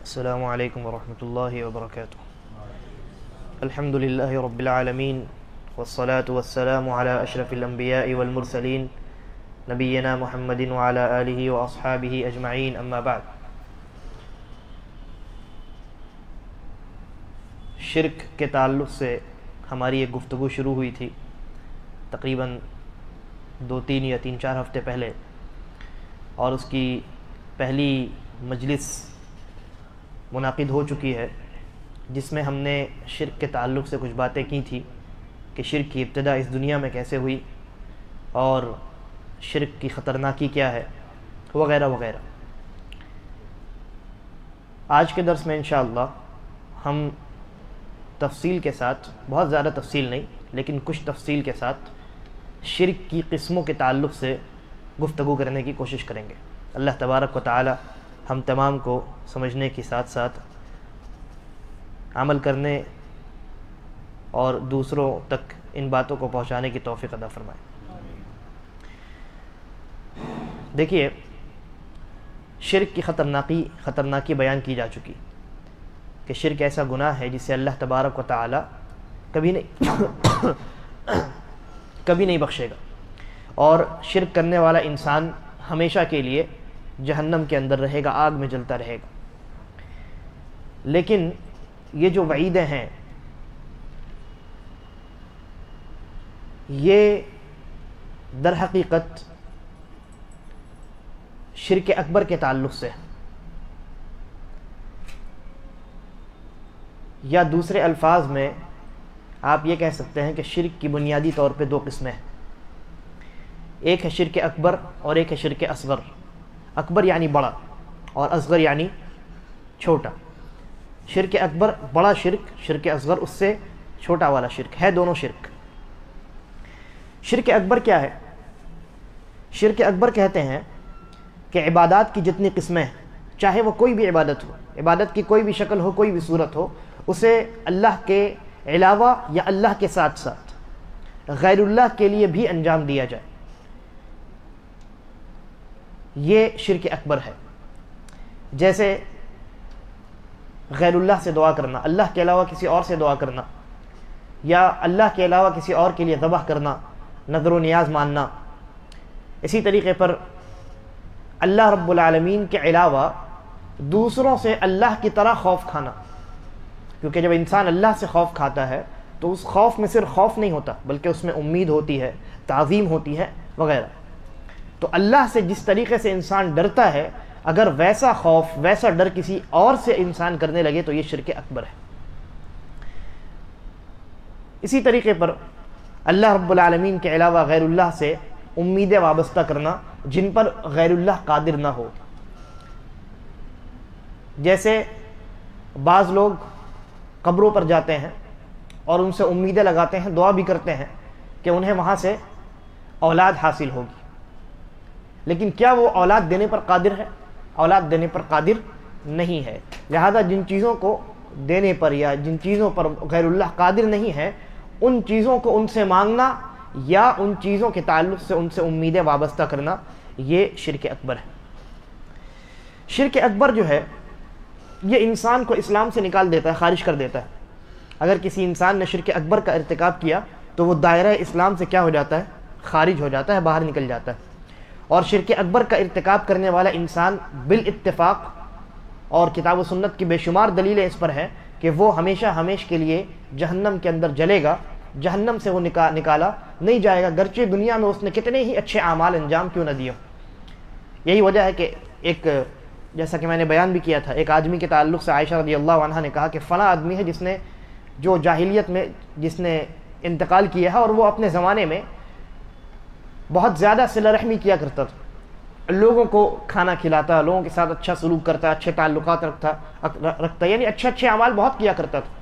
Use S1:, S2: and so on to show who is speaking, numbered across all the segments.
S1: السلام علیکم ورحمۃ اللہ وبرکاتہ۔ الحمد للہ رب العالمین والصلاة والسلام علی اشرف الانبیاء والمرسلین نبینا محمد وعلی آلہ واصحابہ اجمعین، اما بعد۔ شرک کے تعلق سے ہماری ایک گفتگو شروع ہوئی تھی تقریباً 2-3 یا 3-4 ہفتے پہلے، اور اس کی پہلی مجلس منعقد ہو چکی ہے، جس میں ہم نے شرک کے تعلق سے کچھ باتیں کی تھی کہ شرک کی ابتدا اس دنیا میں کیسے ہوئی اور شرک کی خطرناکی کیا ہے وغیرہ وغیرہ۔ آج کے درس میں انشاءاللہ ہم تفصیل کے ساتھ، بہت زیادہ تفصیل نہیں لیکن کچھ تفصیل کے ساتھ، شرک کی قسموں کے تعلق سے گفتگو کرنے کی کوشش کریں گے۔ اللہ تبارک و تعالی ہم تمام کو سمجھنے کے ساتھ ساتھ عمل کرنے اور دوسروں تک ان باتوں کو پہنچانے کی توفیق عطا فرمائے۔ دیکھیے، شرک کی خطرناکی بیان کی جا چکی کہ شرک ایسا گناہ ہے جسے اللہ تبارک و تعالی کبھی نہیں بخشے گا، اور شرک کرنے والا انسان ہمیشہ کے لیے جہنم کے اندر رہے گا، آگ میں جلتا رہے گا۔ لیکن یہ جو وعیدیں ہیں، یہ در حقیقت شرک اکبر کے تعلق سے، یا دوسرے الفاظ میں آپ یہ کہہ سکتے ہیں کہ شرک کی بنیادی طور پہ 2 قسمیں ہیں۔ ایک ہے شرک اکبر اور ایک ہے شرک اصغر۔ اکبر یعنی بڑا اور اصغر یعنی چھوٹا۔ شرک اکبر بڑا شرک، شرک اصغر اس سے چھوٹا والا شرک ہے، دونوں شرک۔ شرک اکبر کیا ہے؟ شرک اکبر کہتے ہیں کہ عبادات کی جتنی قسمیں ہیں، چاہے وہ کوئی بھی عبادت ہو، عبادت کی کوئی بھی شکل ہو، کوئی بھی صورت ہو، اسے اللہ کے علاوہ یا اللہ کے ساتھ ساتھ غیر اللہ کے لیے بھی انجام دیا جائے، یہ شرک اکبر ہے۔ جیسے غیر اللہ سے دعا کرنا، اللہ کے علاوہ کسی اور سے دعا کرنا، یا اللہ کے علاوہ کسی اور کے لیے ذبح کرنا، نظر و نیاز ماننا۔ اسی طریقے پر اللہ رب العالمین کے علاوہ دوسروں سے اللہ کی طرح خوف کھانا، کیونکہ جب انسان اللہ سے خوف کھاتا ہے تو اس خوف میں صرف خوف نہیں ہوتا بلکہ اس میں امید ہوتی ہے، تعظیم ہوتی ہے وغیرہ۔ تو اللہ سے جس طریقے سے انسان ڈرتا ہے، اگر ویسا خوف، ویسا ڈر کسی اور سے انسان کرنے لگے تو یہ شرک اکبر ہے۔ اسی طریقے پر اللہ رب العالمین کے علاوہ غیر اللہ سے امیدیں وابستہ کرنا جن پر غیر اللہ قادر نہ ہو۔ جیسے بعض لوگ قبروں پر جاتے ہیں اور ان سے امیدیں لگاتے ہیں، دعا بھی کرتے ہیں کہ انہیں وہاں سے اولاد حاصل ہوگی، لیکن کیا وہ اولاد دینے پر قادر ہے؟ اولاد دینے پر قادر نہیں ہے۔ لہذا جن چیزوں کو دینے پر یا جن چیزوں پر غیر اللہ قادر نہیں ہے، ان چیزوں کو ان سے مانگنا یا ان چیزوں کے تعلق سے ان سے امیدیں وابستہ کرنا، یہ شرک اکبر ہے۔ شرک اکبر جو ہے یہ انسان کو اسلام سے نکال دیتا ہے، خارج کر دیتا ہے۔ اگر کسی انسان نے شرک اکبر کا ارتکاب کیا تو وہ دائرہ اسلام سے کیا ہو جاتا ہے؟ خارج ہو جاتا ہے، باہر نکل جاتا ہے۔ اور شرک اکبر کا ارتکاب کرنے والا انسان بالاتفاق، اور کتاب و سنت کی بے شمار دلیلیں اس پر ہیں کہ وہ ہمیشہ ہمیشہ کے لیے جہنم کے اندر جلے گا، جہنم سے وہ نکالا نہیں جائے گا، گرچہ دنیا میں اس نے کتنے ہی اچھے اعمال انجام کیوں نہ دیے۔ یہی وجہ ہے کہ جیسا کہ میں نے بیان بھی کیا تھا، ایک آدمی کے تعلق سے عائشہ رضی اللہ عنہا نے کہا کہ فلاں آدمی ہے جس نے جو جاہلیت میں جس نے انتقال کیا ہے، اور وہ اپنے زمانے میں بہت زیادہ صلہ رحمی کیا کرتا تھا، لوگوں کو کھانا کھلاتا، لوگوں کے ساتھ اچھا سلوک کرتا، اچھے تعلقات رکھتا، یعنی اچھے اعمال بہت کیا کرتا تھا۔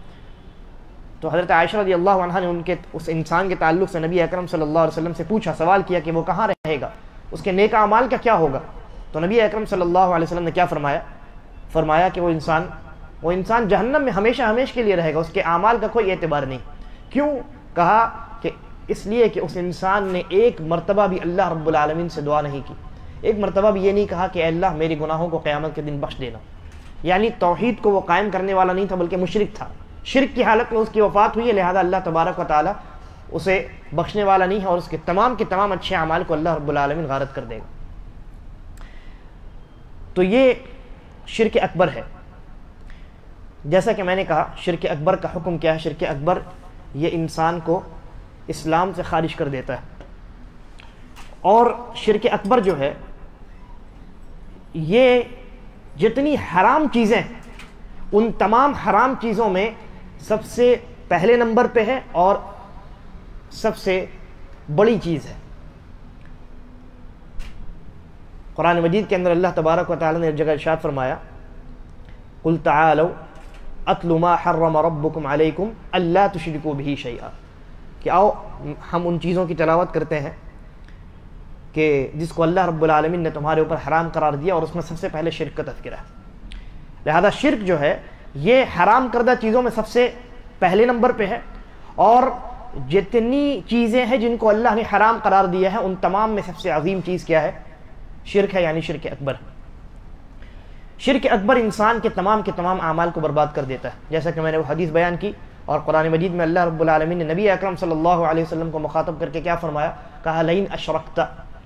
S1: تو حضرت عائشہ رضی اللہ عنہا نے اس انسان کے تعلق سے نبی اکرم صلی اللہ علیہ وسلم سے پوچھا، سوال کیا کہ وہ کہاں رہے گا، اس کے نیک اعمال کا کیا ہوگا؟ تو نبی اکرم صلی اللہ علیہ وسلم نے کیا فرمایا کہ وہ انسان جہنم میں ہمیشہ کے لیے رہے گا، اس کے اعمال کا کوئی اعتبار نہیں۔ کیوں؟ کہا کہ اس لیے کہ اس انسان نے ایک مرتبہ بھی اللہ رب العالمین سے دعا نہیں کی، ایک مرتبہ بھی یہ نہیں کہا کہ اے اللہ میرے گناہوں کو قیامت کے دن بخش دینا، یعنی توحید کو وہ قائم کرنے والا نہیں تھا بلکہ مشرک تھا، شرک کی حالت میں اس کی وفات ہوئی ہے، لہذا اللہ تبارک و تعالی اسے بخشنے والا نہیں ہے اور اس کے تمام اچھے اعمال کو اللہ رب العالمین غارت کر دے گا۔ تو یہ شرک اکبر ہے۔ جیسا کہ میں نے کہا شرک اکبر کا حکم کیا ہے؟ شرک اکبر یہ انسان کو اسلام سے خارج کر دیتا ہے، اور شرک اکبر جو ہے یہ جتنی حرام چیزیں ان تمام حرام چیزوں میں سب سے پہلے نمبر پہ ہے اور سب سے بڑی چیز ہے۔ قرآن مجید کے اندر اللہ تبارک و تعالی نے ایک جگہ ارشاد فرمایا قل تعالوا اتل ما حرم ربکم علیکم الا تشرکوا بہ شیئا، کہ آؤ ہم ان چیزوں کی تلاوت کرتے ہیں کہ جس کو اللہ رب العالمین نے تمہارے اوپر حرام قرار دیا، اور اس میں سب سے پہلے شرک کا تذکرہ ہے۔ لہذا شرک جو ہے یہ حرام کردہ چیزوں میں سب سے پہلے نمبر پہ ہے، اور جتنی چیزیں ہیں جن کو اللہ نے حرام قرار دیا ہے ان تمام میں سب سے عظیم چیز کیا ہے؟ شرک ہے، یعنی شرک اکبر۔ شرک اکبر انسان کے تمام اعمال کو برباد کر دیتا ہے، جیسا کہ میں نے وہ حدیث بیان کی، اور قرآن مجید میں اللہ رب العالمین نے نبی اکرم صلی اللہ علیہ وسلم کو مخاطب کر کے کیا فرمایا؟ کہا لئن اشرکت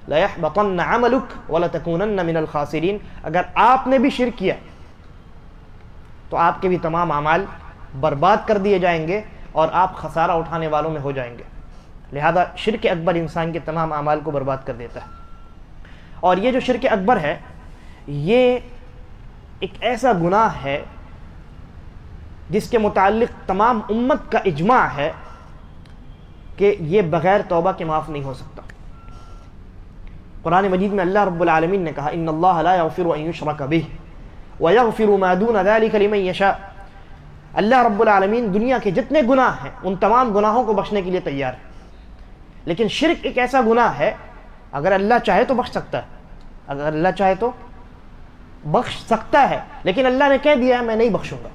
S1: لَيَحْبَطَنَّ عَمَلُكَ وَلَتَكُونَنَّ مِنَ الْخَاسِرِينَ، اگر آپ نے بھی شرک کیا تو آپ کے بھی تمام اعمال برباد کر دیے جائیں گے اور آپ خسارہ اٹھانے والوں میں ہو جائیں گے۔ لہذا شرک اکبر انسان کے تمام اعمال کو برباد کر دیتا ہے۔ اور یہ جو شرک اکبر ہے یہ ایک ایسا گناہ ہے جس کے متعلق تمام امت کا اجماع ہے کہ یہ بغیر توبہ کے معاف نہیں ہو سکتا۔ قرآن مجید میں اللہ رب العالمین نے کہا ان اللہ لا یغفر ان یشرک بہ ویغفر ما دون ذلک لمن یشاء، اللہ رب العالمین دنیا کے جتنے گناہ ہیں ان تمام گناہوں کو بخشنے کے لیے تیار ہے، لیکن شرک ایک ایسا گناہ ہے اگر اللہ چاہے تو بخش سکتا ہے، اگر اللہ چاہے تو بخش سکتا ہے، لیکن اللہ نے کہہ دیا ہے میں نہیں بخشوں گا۔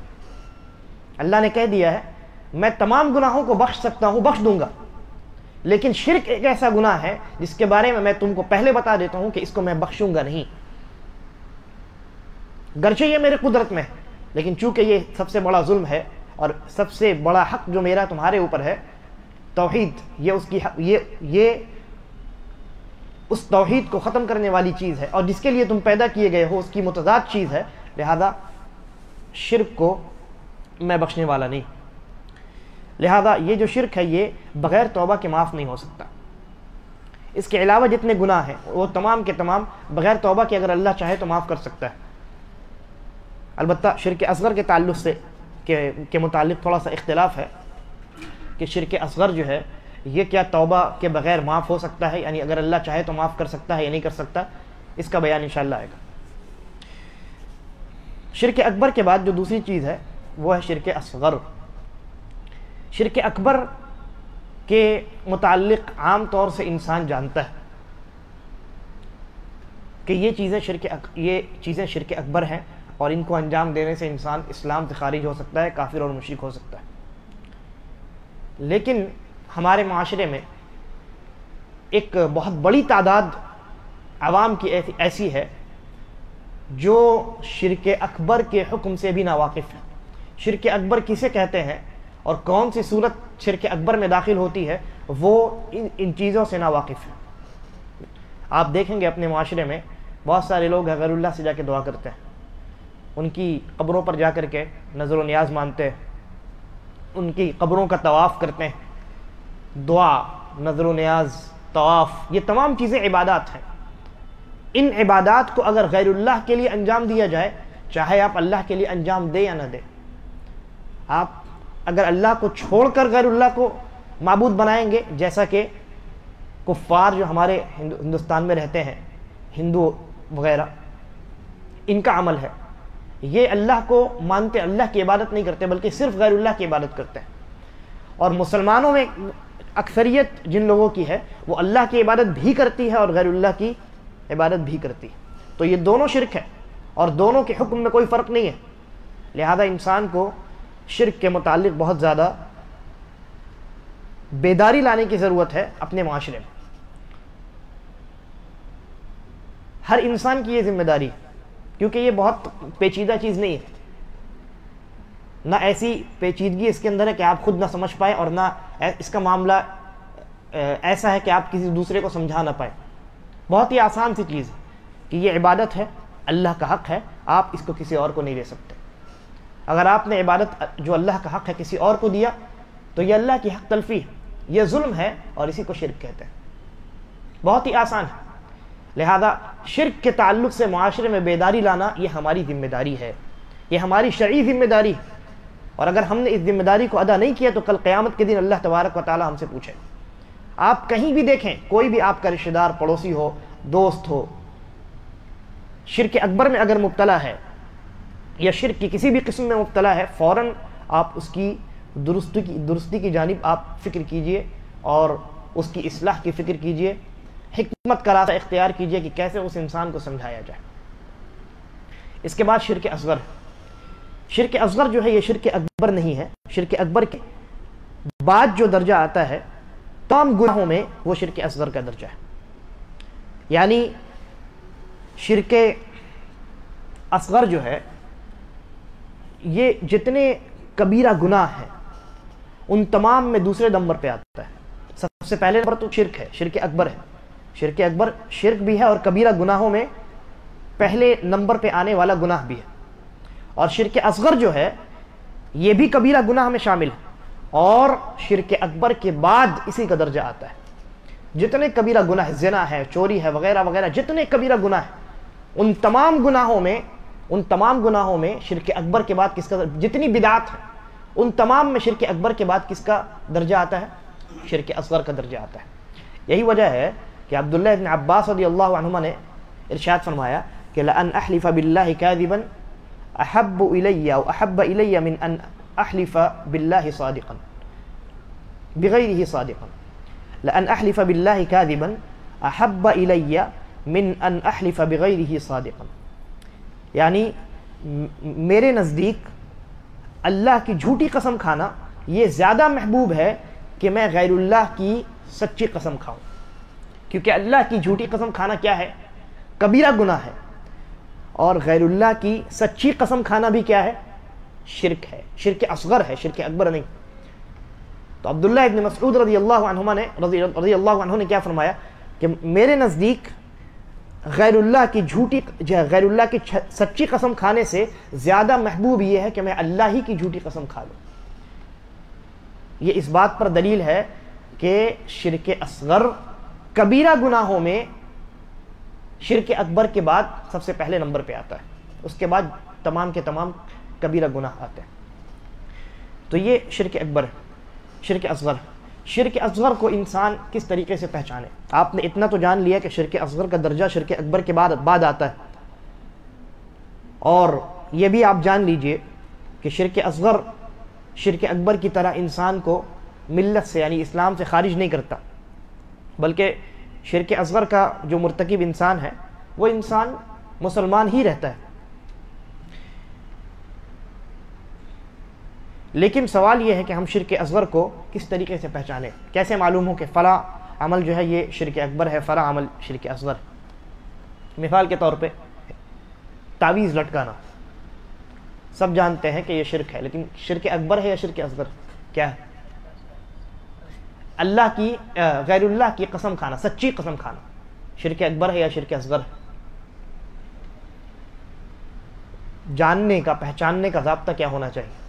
S1: اللہ نے کہہ دیا ہے میں تمام گناہوں کو بخش سکتا ہوں، بخش دوں گا، لیکن شرک ایک ایسا گناہ ہے جس کے بارے میں تم کو پہلے بتا دیتا ہوں کہ اس کو میں بخشوں گا نہیں، گرچہ یہ میرے قدرت میں ہے، لیکن چونکہ یہ سب سے بڑا ظلم ہے اور سب سے بڑا حق جو میرا تمہارے اوپر ہے توحید، یہ اس توحید کو ختم کرنے والی چیز ہے اور جس کے لیے تم پیدا کیے گئے ہو اس کی متضاد چیز ہے، لہذا شرک کو میں بخشنے والا نہیں۔ لہذا یہ جو شرک ہے یہ بغیر توبہ کے معاف نہیں ہو سکتا۔ اس کے علاوہ جتنے گناہ ہیں وہ تمام کے تمام بغیر توبہ کے اگر اللہ چاہے تو معاف کر سکتا ہے۔ البتہ شرک اصغر کے تعلق سے کے متعلق تھوڑا سا اختلاف ہے کہ شرک اصغر جو ہے یہ کیا توبہ کے بغیر معاف ہو سکتا ہے، یعنی اگر اللہ چاہے تو معاف کر سکتا ہے یا نہیں کر سکتا، اس کا بیان انشاءاللہ آئے گا۔ شرک اکبر کے بعد جو دوسری چیز ہے وہ ہے شرک اصغر۔ شرک اکبر کے متعلق عام طور سے انسان جانتا ہے کہ یہ چیزیں شرک اکبر ہیں اور ان کو انجام دینے سے انسان اسلام سے خارج ہو سکتا ہے، کافر اور مشرک ہو سکتا ہے۔ لیکن ہمارے معاشرے میں ایک بہت بڑی تعداد عوام کی ایسی ہے جو شرک اکبر کے حکم سے بھی ناواقف ہے۔ شرک اکبر کسے کہتے ہیں اور کون سی صورت شرک اکبر میں داخل ہوتی ہے وہ ان چیزوں سے ناواقف ہے۔ آپ دیکھیں گے اپنے معاشرے میں بہت سارے لوگ غیر اللہ سے جا کے دعا کرتے ہیں، ان کی قبروں پر جا کر کے نظر و نیاز مانتے ہیں، ان کی قبروں کا طواف کرتے ہیں۔ دعا، نظر و نیاز، طواف، یہ تمام چیزیں عبادات ہیں۔ ان عبادات کو اگر غیر اللہ کے لیے انجام دیا جائے، چاہے آپ اللہ کے لیے انجام دیں یا نہ دیں، آپ اگر اللہ کو چھوڑ کر غیر اللہ کو معبود بنائیں گے، جیسا کہ کفار جو ہمارے ہندوستان میں رہتے ہیں، ہندو وغیرہ، ان کا عمل ہے، یہ اللہ کو مانتے، اللہ کی عبادت نہیں کرتے بلکہ صرف غیر اللہ کی عبادت کرتے ہیں۔ اور مسلمانوں میں اکثریت جن لوگوں کی ہے وہ اللہ کی عبادت بھی کرتی ہے اور غیر اللہ کی عبادت بھی کرتی ہے، تو یہ دونوں شرک ہے اور دونوں کے حکم میں کوئی فرق نہیں ہے۔ لہذا انسان کو شرک کے متعلق بہت زیادہ بیداری لانے کی ضرورت ہے اپنے معاشرے میں۔ ہر انسان کی یہ ذمہ داری ہے کیونکہ یہ بہت پیچیدہ چیز نہیں ہے، نہ ایسی پیچیدگی اس کے اندر ہے کہ آپ خود نہ سمجھ پائیں، اور نہ اس کا معاملہ ایسا ہے کہ آپ کسی دوسرے کو سمجھا نہ پائیں۔ بہت ہی آسان سی چیز ہے کہ یہ عبادت ہے، اللہ کا حق ہے، آپ اس کو کسی اور کو نہیں دے سکتے۔ اگر آپ نے عبادت جو اللہ کا حق ہے کسی اور کو دیا تو یہ اللہ کی حق تلفی ہے، یہ ظلم ہے، اور اسی کو شرک کہتے ہیں۔ بہت ہی آسان ہے۔ لہذا شرک کے تعلق سے معاشرے میں بیداری لانا یہ ہماری ذمہ داری ہے، یہ ہماری شرعی ذمہ داری ہے، اور اگر ہم نے اس ذمہ داری کو ادا نہیں کیا تو کل قیامت کے دن اللہ تبارک و تعالی ہم سے پوچھے۔ آپ کہیں بھی دیکھیں، کوئی بھی آپ کا رشتہ دار، پڑوسی ہو، دوست ہو، شرک اکبر میں اگر مبتلا ہے یا شرک کی کسی بھی قسم میں مبتلا ہے، فوراً آپ اس کی درستی کی جانب آپ فکر کیجئے اور اس کی اصلاح کی فکر کیجئے، حکمت کا راستہ اختیار کیجئے کہ کیسے اس انسان کو سمجھایا جائے۔ اس کے بعد شرک اصغر۔ شرک اصغر جو ہے یہ شرک اکبر نہیں ہے، شرک اکبر کے بعد جو درجہ آتا ہے تمام گناہوں میں وہ شرک اصغر کا درجہ ہے۔ یعنی شرک اصغر جو ہے یہ جتنے کبیرہ گناہ ہیں ان تمام میں دوسرے نمبر پہ آتا ہے۔ سب سے پہلے نمبر تو شرک ہے، شرک اکبر ہے۔ شرک اکبر شرک بھی ہے اور کبیرہ گناہوں میں پہلے نمبر پہ آنے والا گناہ بھی ہے، اور شرک اصغر جو ہے یہ بھی کبیرہ گناہ میں شامل ہے، اور شرک اکبر کے بعد اسی کا درجہ آتا ہے۔ جتنے کبیرہ گناہ، زنا ہے، چوری ہے، وغیرہ وغیرہ، جتنے کبیرہ گناہ ہیں ان تمام گناہوں میں شرک اکبر کے بعد کس کا، جتنی بدعات ہیں ان تمام میں شرک اکبر کے بعد کس کا درجہ آتا ہے؟ شرک اصغر کا درجہ آتا ہے۔ یہی وجہ ہے کہ عبداللہ ابن عباس رضی اللہ عنہما نے ارشاد فرمایا کہ لَأَنْ أَحْلِفَ بِاللَّهِ كَاذِبًا أَحَبُّ إِلَيَّ أو أَحَبَّ إِلَيَّ مِنْ أَنْ أَحْلِفَ بِاللَّهِ صَادِقًا بِغَيْرِهِ صَادِقًا لَأَنْ أَحْلِفَ بِاللَّهِ كَاذِبًا أَحَبَّ إِلَيَّ مِنْ أَنْ أَحْلِفَ بِغَيْرِهِ صَادِقًا، یعنی میرے نزدیک اللہ کی جھوٹی قسم کھانا یہ زیادہ محبوب ہے کہ میں غیر اللہ کی سچی قسم کھاؤں، کیونکہ اللہ کی جھوٹی قسم کھانا کیا ہے؟ کبیرہ گناہ ہے، اور غیر اللہ کی سچی قسم کھانا بھی کیا ہے؟ شرک ہے، شرک اصغر ہے، شرک اکبر نہیں۔ تو عبداللہ ابن مسعود رضی اللہ عنہ نے کیا فرمایا کہ میرے نزدیک غیر اللہ کی سچی قسم کھانے سے زیادہ محبوب یہ ہے کہ میں اللہ ہی کی جھوٹی قسم کھا لوں۔ یہ اس بات پر دلیل ہے کہ شرک اصغر کبیرہ گناہوں میں شرک اکبر کے بعد سب سے پہلے نمبر پہ آتا ہے، اس کے بعد تمام کے تمام کبیرہ گناہ آتے ہیں۔ تو یہ شرک اکبر ہے۔ شرک اصغر، شرک اصغر کو انسان کس طریقے سے پہچانے؟ آپ نے اتنا تو جان لیا کہ شرک اصغر کا درجہ شرک اکبر کے بعد آتا ہے، اور یہ بھی آپ جان لیجئے کہ شرک اصغر شرک اکبر کی طرح انسان کو ملت سے یعنی اسلام سے خارج نہیں کرتا، بلکہ شرک اصغر کا جو مرتکب انسان ہے وہ انسان مسلمان ہی رہتا ہے۔ لیکن سوال یہ ہے کہ ہم شرک اصغر کو کس طریقے سے پہچانیں، کیسے معلوم ہو کہ فلاں عمل جو ہے یہ شرک اکبر ہے، فلاں عمل شرک اصغر ہے؟ مثال کے طور پہ تعویذ لٹکانا، سب جانتے ہیں کہ یہ شرک ہے، لیکن شرک اکبر ہے یا شرک اصغر؟ کیا ہے؟ اللہ کی غیر اللہ کی قسم کھانا، سچی قسم کھانا، شرک اکبر ہے یا شرک اصغر ہے؟ جاننے کا، پہچاننے کا ضابطہ کیا ہونا چاہیے؟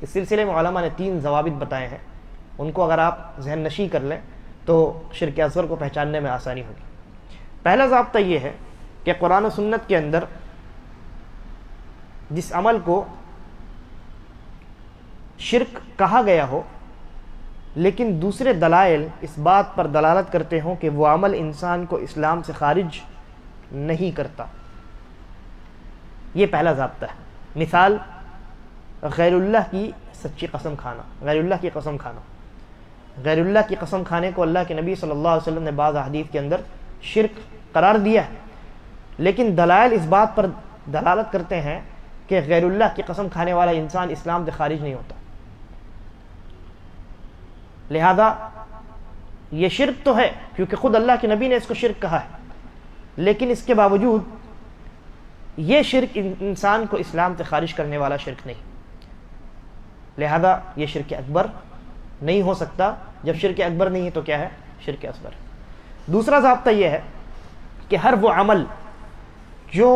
S1: اس سلسلے میں علماء نے 3 ضوابط بتائے ہیں، ان کو اگر آپ ذہن نشی کر لیں تو شرک اصغر کو پہچاننے میں آسانی ہوگی۔ پہلا ضابطہ یہ ہے کہ قرآن و سنت کے اندر جس عمل کو شرک کہا گیا ہو لیکن دوسرے دلائل اس بات پر دلالت کرتے ہوں کہ وہ عمل انسان کو اسلام سے خارج نہیں کرتا، یہ پہلا ضابطہ ہے۔ مثال غیر اللہ کی سچی قسم کھانا، غیر اللہ کی قسم کھانا، غیر اللہ کی قسم کھانے کو اللہ کے نبی صلی اللہ علیہ وسلم نے بعض احادیث کے اندر شرک قرار دیا ہے، لیکن دلائل اس بات پر دلالت کرتے ہیں کہ غیر اللہ کی قسم کھانے والا انسان اسلام سے خارج نہیں ہوتا۔ لہذا یہ شرک تو ہے کیونکہ خود اللہ کے نبی نے اس کو شرک کہا ہے، لیکن اس کے باوجود یہ شرک انسان کو اسلام سے خارج کرنے والا شرک نہیں، لہذا یہ شرک اکبر نہیں ہو سکتا۔ جب شرک اکبر نہیں ہے تو کیا ہے؟ شرک اصغر۔ دوسرا ضابطہ یہ ہے کہ ہر وہ عمل جو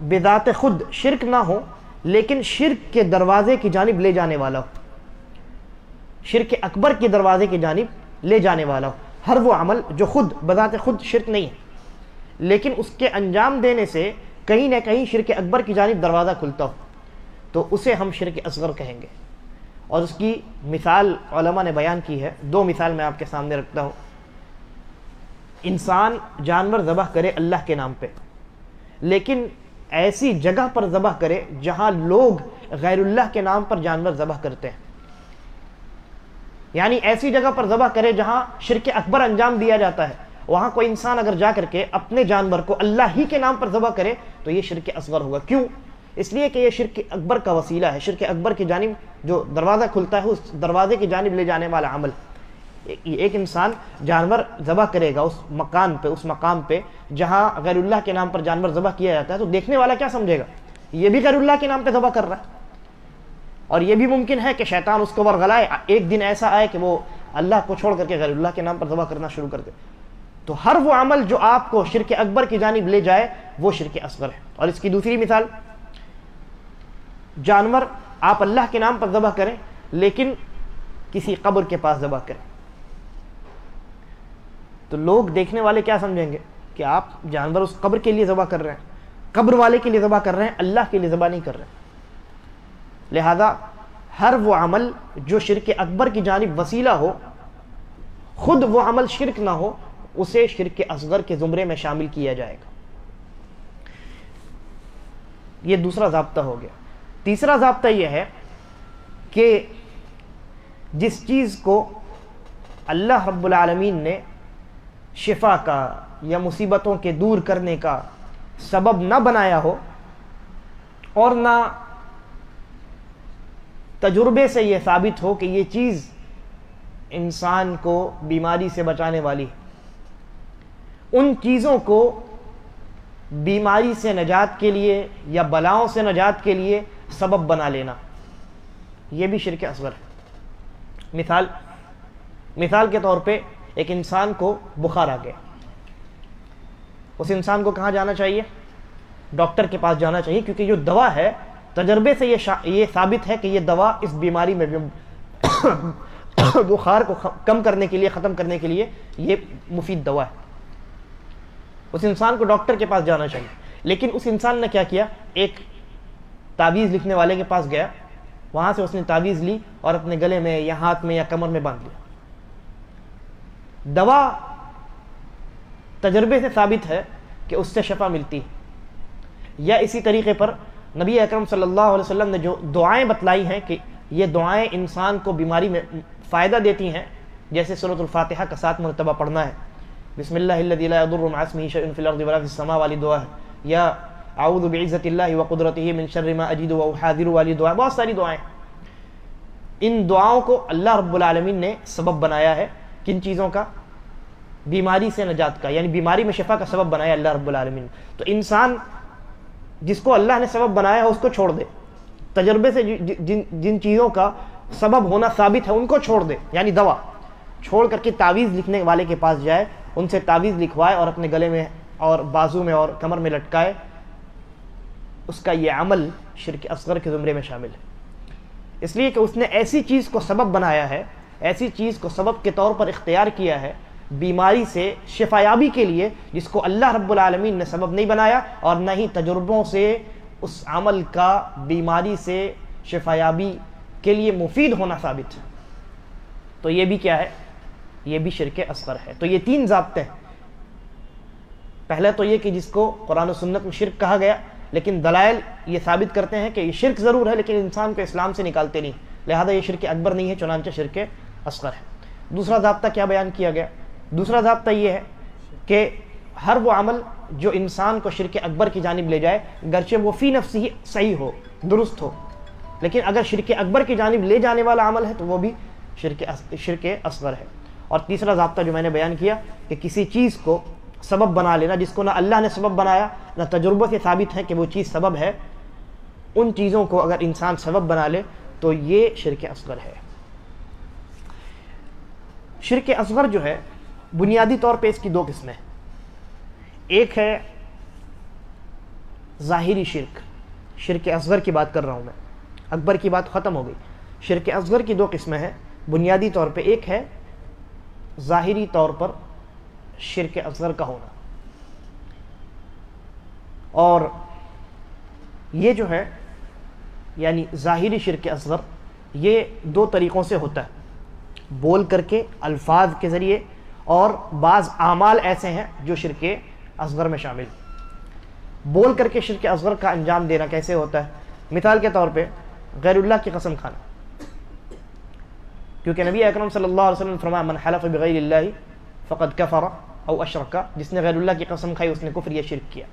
S1: بذات خود شرک نہ ہو لیکن شرک کے دروازے کی جانب لے جانے والا ہو، شرک اکبر کے دروازے کی جانب لے جانے والا ہو، ہر وہ عمل جو خود بذات خود شرک نہیں ہے لیکن اس کے انجام دینے سے کہیں نہ کہیں شرک اکبر کی جانب دروازہ کھلتا ہو تو اسے ہم شرک اصغر کہیں گے۔ اور اس کی مثال علماء نے بیان کی ہے، دو مثال میں آپ کے سامنے رکھتا ہوں۔ انسان جانور ذبح کرے اللہ کے نام پہ، لیکن ایسی جگہ پر ذبح کرے جہاں لوگ غیر اللہ کے نام پر جانور ذبح کرتے ہیں، یعنی ایسی جگہ پر ذبح کرے جہاں شرک اکبر انجام دیا جاتا ہے، وہاں کوئی انسان اگر جا کر کے اپنے جانور کو اللہ ہی کے نام پر ذبح کرے تو یہ شرک اصغر ہوگا۔ کیوں؟ اس لیے کہ یہ شرک اکبر کا وسیلہ ہے، شرک اکبر کی جانب جو دروازہ کھلتا ہے اس دروازے کی جانب لے جانے والا عمل۔ ایک انسان جانور ذبح کرے گا اس مقام پہ جہاں غیر اللہ کے نام پر جانور ذبح کیا جاتا ہے تو دیکھنے والا کیا سمجھے گا؟ یہ بھی غیر اللہ کے نام پہ ذبح کر رہا ہے، اور یہ بھی ممکن ہے کہ شیطان اس کو ورغلائے، ایک دن ایسا آئے کہ وہ اللہ کو چھوڑ کر کے غیر اللہ کے نام پر ذبح کرنا شروع کر دے۔ تو ہر وہ عمل جو آپ کو شرک اکبر کی جانب لے جائے وہ شرک اصغر ہے۔ اور اس کی دوسری مثال، جانور آپ اللہ کے نام پر ذبح کریں لیکن کسی قبر کے پاس ذبح کریں تو لوگ دیکھنے والے کیا سمجھیں گے کہ آپ جانور اس قبر کے لیے ذبح کر رہے ہیں، قبر والے کے لیے ذبح کر رہے ہیں، اللہ کے لیے ذبح نہیں کر رہے ہیں۔ لہذا ہر وہ عمل جو شرک اکبر کی جانب وسیلہ ہو، خود وہ عمل شرک نہ ہو، اسے شرک اصغر کے زمرے میں شامل کیا جائے گا۔ یہ دوسرا ضابطہ ہو گیا۔ تیسرا ضابطہ یہ ہے کہ جس چیز کو اللہ رب العالمین نے شفا کا یا مصیبتوں کے دور کرنے کا سبب نہ بنایا ہو اور نہ تجربے سے یہ ثابت ہو کہ یہ چیز انسان کو بیماری سے بچانے والی ہے، ان چیزوں کو بیماری سے نجات کے لیے یا بلاؤں سے نجات کے لیے سبب بنا لینا، یہ بھی شرک اصغر ہے۔ مثال کے طور پہ ایک انسان کو بخار آ گیا، اس انسان کو کہاں جانا چاہیے؟ ڈاکٹر کے پاس جانا چاہیے، کیونکہ جو دوا ہے تجربے سے یہ ثابت ہے کہ یہ دوا اس بیماری میں بخار کو کم کرنے کے لیے، ختم کرنے کے لیے یہ مفید دوا ہے۔ اس انسان کو ڈاکٹر کے پاس جانا چاہیے، لیکن اس انسان نے کیا کیا؟ ایک تعویذ لکھنے والے کے پاس گیا، وہاں سے اس نے تعویذ لی اور اپنے گلے میں یا ہاتھ میں یا کمر میں باندھ لیا۔ دوا تجربے سے ثابت ہے کہ اس سے شفا ملتی ہے۔ یا اسی طریقے پر نبی اکرم صلی اللہ علیہ وسلم نے جو دعائیں بتلائی ہیں کہ یہ دعائیں انسان کو بیماری میں فائدہ دیتی ہیں، جیسے سورۃ الفاتحہ کا 7 مرتبہ پڑھنا ہے، بسم اللہ الذی لا یضر مع اسمہ شیء فی الارض ولا فی السماء والی دعا ہے، یا اعوذ بعزت اللہ وقدرتہ من شر ما اجد واحاذر والی دعا، بہت ساری دعائیں۔ ان دعاؤں کو اللہ رب العالمین نے سبب بنایا ہے، کن چیزوں کا؟ بیماری سے نجات کا، یعنی بیماری میں شفا کا سبب بنایا اللہ رب العالمین۔ تو انسان جس کو اللہ نے سبب بنایا ہے اس کو چھوڑ دے، تجربے سے جن چیزوں کا سبب ہونا ثابت ہے ان کو چھوڑ دے، یعنی دوا چھوڑ کر کے تعویذ لکھنے والے کے پاس جائے، ان سے تعویذ لکھوائے اور اپنے گلے میں اور بازو میں اور کمر میں لٹکائے، اس کا یہ عمل شرک اصغر کے زمرے میں شامل ہے، اس لیے کہ اس نے ایسی چیز کو سبب بنایا ہے، ایسی چیز کو سبب کے طور پر اختیار کیا ہے بیماری سے شفایابی کے لیے، جس کو اللہ رب العالمین نے سبب نہیں بنایا اور نہ ہی تجربوں سے اس عمل کا بیماری سے شفایابی کے لیے مفید ہونا ثابت ہے۔ تو یہ بھی کیا ہے؟ یہ بھی شرک اصغر ہے۔ تو یہ 3 ضابطے ہیں۔ پہلے تو یہ کہ جس کو قرآن و سنت میں شرک کہا گیا، لیکن دلائل یہ ثابت کرتے ہیں کہ یہ شرک ضرور ہے لیکن انسان کو اسلام سے نکالتے نہیں، لہذا یہ شرک اکبر نہیں ہے، چنانچہ شرک اصغر ہے۔ دوسرا ضابطہ کیا بیان کیا گیا؟ دوسرا ضابطہ یہ ہے کہ ہر وہ عمل جو انسان کو شرک اکبر کی جانب لے جائے، گرچہ وہ فی نفسہ ہی صحیح ہو، درست ہو، لیکن اگر شرک اکبر کی جانب لے جانے والا عمل ہے تو وہ بھی شرک اصغر ہے۔ اور تیسرا ضابطہ جو میں نے بیان کیا کہ کسی چیز کو سبب بنا لینا جس کو نہ اللہ نے سبب بنایا نہ تجربہ سے ثابت ہے کہ وہ چیز سبب ہے، ان چیزوں کو اگر انسان سبب بنا لے تو یہ شرک اصغر ہے۔ شرک اصغر جو ہے بنیادی طور پہ اس کی دو قسمیں ہیں۔ ایک ہے ظاہری شرک، شرک اصغر کی بات کر رہا ہوں میں، اکبر کی بات ختم ہو گئی۔ شرک اصغر کی دو قسمیں ہیں بنیادی طور پہ، ایک ہے ظاہری طور پر شرک اصغر کا ہونا، اور یہ جو ہے یعنی ظاہری شرک اصغر یہ دو طریقوں سے ہوتا ہے، بول کر کے الفاظ کے ذریعے، اور بعض اعمال ایسے ہیں جو شرک اصغر میں شامل ہیں۔ بول کر کے شرک اصغر کا انجام دینا کیسے ہوتا ہے؟ مثال کے طور پہ غیر اللہ کی قسم کھانا، کیونکہ نبی اکرم صلی اللہ علیہ وسلم نے فرمایا من حلف بغیر اللہ فقد کفر او اشرک، جس نے غیر اللہ کی قسم کھائی اس نے کفر یا شرک کیا۔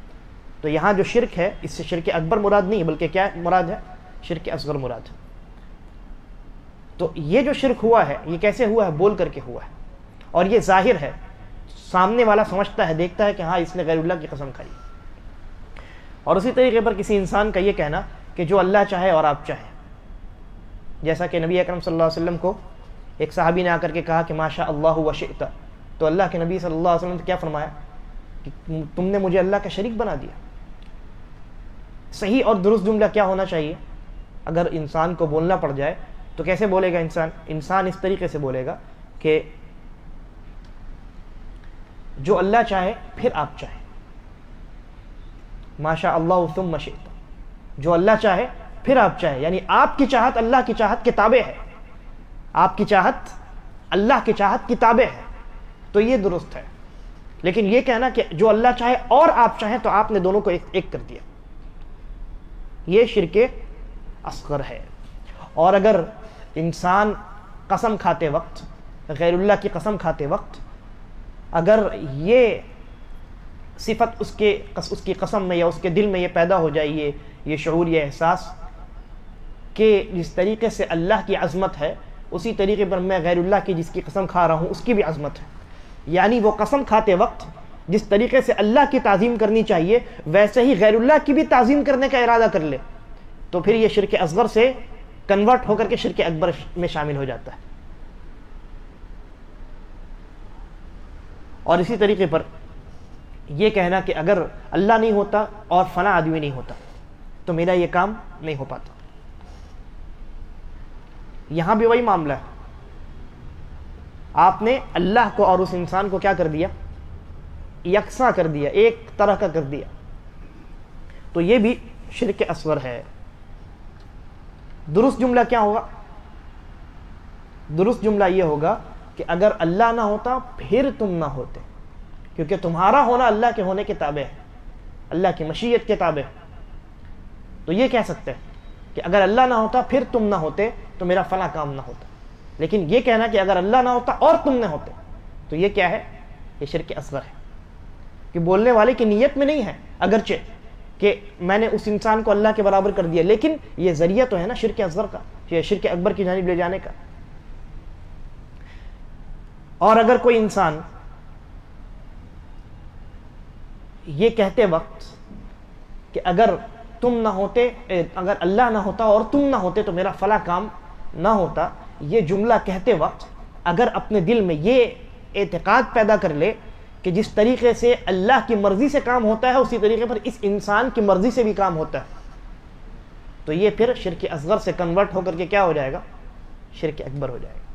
S1: تو یہاں جو شرک ہے اس سے شرک اکبر مراد نہیں بلکہ کیا مراد ہے؟ شرک اصغر مراد ہے۔ تو یہ جو شرک ہوا ہے یہ کیسے ہوا ہے؟ بول کر کے ہوا ہے، اور یہ ظاہر ہے، سامنے والا سمجھتا ہے، دیکھتا ہے کہ ہاں اس نے غیر اللہ کی قسم کھائی۔ اور اسی طریقے پر کسی انسان کا یہ کہنا کہ جو اللہ چاہے اور آپ چاہیں، جیسا کہ نبی اکرم صلی اللہ علیہ وسلم کو ایک صحابی نے آ کر کے کہا کہ ما شاء اللہ و شئت، تو اللہ کے نبی صلی اللہ علیہ وسلم نے کیا فرمایا کہ تم نے مجھے اللہ کا شریک بنا دیا۔ صحیح اور درست جملہ کیا ہونا چاہیے؟ اگر انسان کو بولنا پڑ جائے تو کیسے بولے گا انسان اس طریقے سے بولے گا کہ جو اللہ چاہے پھر آپ چاہیں، ما شاء اللہ ثم شئت، جو اللہ چاہے پھر آپ چاہیں، یعنی آپ کی چاہت اللہ کی چاہت کے تابع ہے، آپ کی چاہت اللہ کی چاہت کی تابع ہے، تو یہ درست ہے۔ لیکن یہ کہنا کہ جو اللہ چاہے اور آپ چاہیں تو آپ نے دونوں کو ایک کر دیا، یہ شرک اصغر ہے۔ اور اگر انسان قسم کھاتے وقت، غیر اللہ کی قسم کھاتے وقت، اگر یہ صفت اس کی قسم میں یا اس کے دل میں یہ پیدا ہو جائے، یہ شعور، یہ احساس کہ جس طریقے سے اللہ کی عظمت ہے اسی طریقے پر میں غیر اللہ کی جس کی قسم کھا رہا ہوں اس کی بھی عظمت ہے، یعنی وہ قسم کھاتے وقت جس طریقے سے اللہ کی تعظیم کرنی چاہیے ویسے ہی غیر اللہ کی بھی تعظیم کرنے کا ارادہ کر لے، تو پھر یہ شرک اصغر سے کنورٹ ہو کر کے شرک اکبر میں شامل ہو جاتا ہے۔ اور اسی طریقے پر یہ کہنا کہ اگر اللہ نہیں ہوتا اور فلاں آدمی نہیں ہوتا تو میرا یہ کام نہیں ہو پاتا، یہاں بھی وہی معاملہ ہے، آپ نے اللہ کو اور اس انسان کو کیا کر دیا؟ یکساں کر دیا، ایک طرح کا کر دیا، تو یہ بھی شرک اصغر ہے۔ درست جملہ کیا ہوگا؟ درست جملہ یہ ہوگا کہ اگر اللہ نہ ہوتا پھر تم نہ ہوتے، کیونکہ تمہارا ہونا اللہ کے ہونے کے تابع ہے، اللہ کی مشیت کے تابع ہے، تو یہ کہہ سکتے ہیں کہ اگر اللہ نہ ہوتا پھر تم نہ ہوتے تو میرا فلاں کام نہ ہوتا۔ لیکن یہ کہنا کہ اگر اللہ نہ ہوتا اور تم نہ ہوتے تو یہ کیا ہے؟ یہ شرک اصغر ہے، کہ بولنے والے کی نیت میں نہیں ہے اگرچہ کہ میں نے اس انسان کو اللہ کے برابر کر دیا، لیکن یہ ذریعہ تو ہے نا شرک اصغر کا، یہ شرک اکبر کی جانب لے جانے کا۔ اور اگر کوئی انسان یہ کہتے وقت کہ اگر تم نہ ہوتے، اگر اللہ نہ ہوتا اور تم نہ ہوتے تو میرا فلاں کام نہ ہوتا، یہ جملہ کہتے وقت اگر اپنے دل میں یہ اعتقاد پیدا کر لے کہ جس طریقے سے اللہ کی مرضی سے کام ہوتا ہے اسی طریقے پر اس انسان کی مرضی سے بھی کام ہوتا ہے، تو یہ پھر شرک اصغر سے کنورٹ ہو کر کے کیا ہو جائے گا؟ شرک اکبر ہو جائے گا۔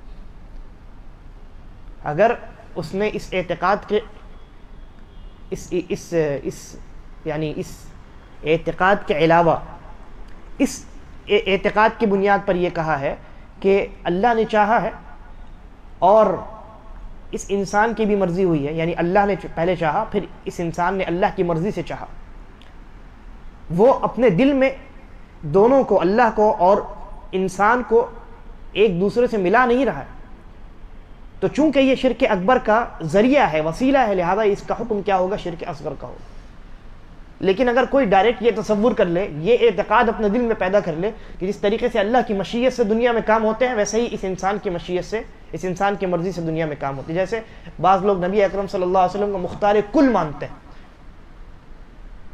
S1: اگر اس نے اس اعتقاد کے یعنی اس اعتقاد کے علاوہ اس اعتقاد کی بنیاد پر یہ کہا ہے کہ اللہ نے چاہا ہے اور اس انسان کی بھی مرضی ہوئی ہے، یعنی اللہ نے پہلے چاہا پھر اس انسان نے اللہ کی مرضی سے چاہا، وہ اپنے دل میں دونوں کو، اللہ کو اور انسان کو ایک دوسرے سے ملا نہیں رہا ہے، تو چونکہ یہ شرک اکبر کا ذریعہ ہے، وسیلہ ہے، لہذا اس کا حکم کیا ہوگا؟ شرک اصغر کا ہوگا۔ لیکن اگر کوئی ڈائریکٹ یہ تصور کر لے، یہ اعتقاد اپنے دل میں پیدا کر لے کہ جس طریقے سے اللہ کی مشیت سے دنیا میں کام ہوتے ہیں، ویسے ہی اس انسان کی مشیت سے، اس انسان کی مرضی سے دنیا میں کام ہوتی ہے. جیسے بعض لوگ نبی اکرم صلی اللہ علیہ وسلم کو مختار کل مانتے ہیں،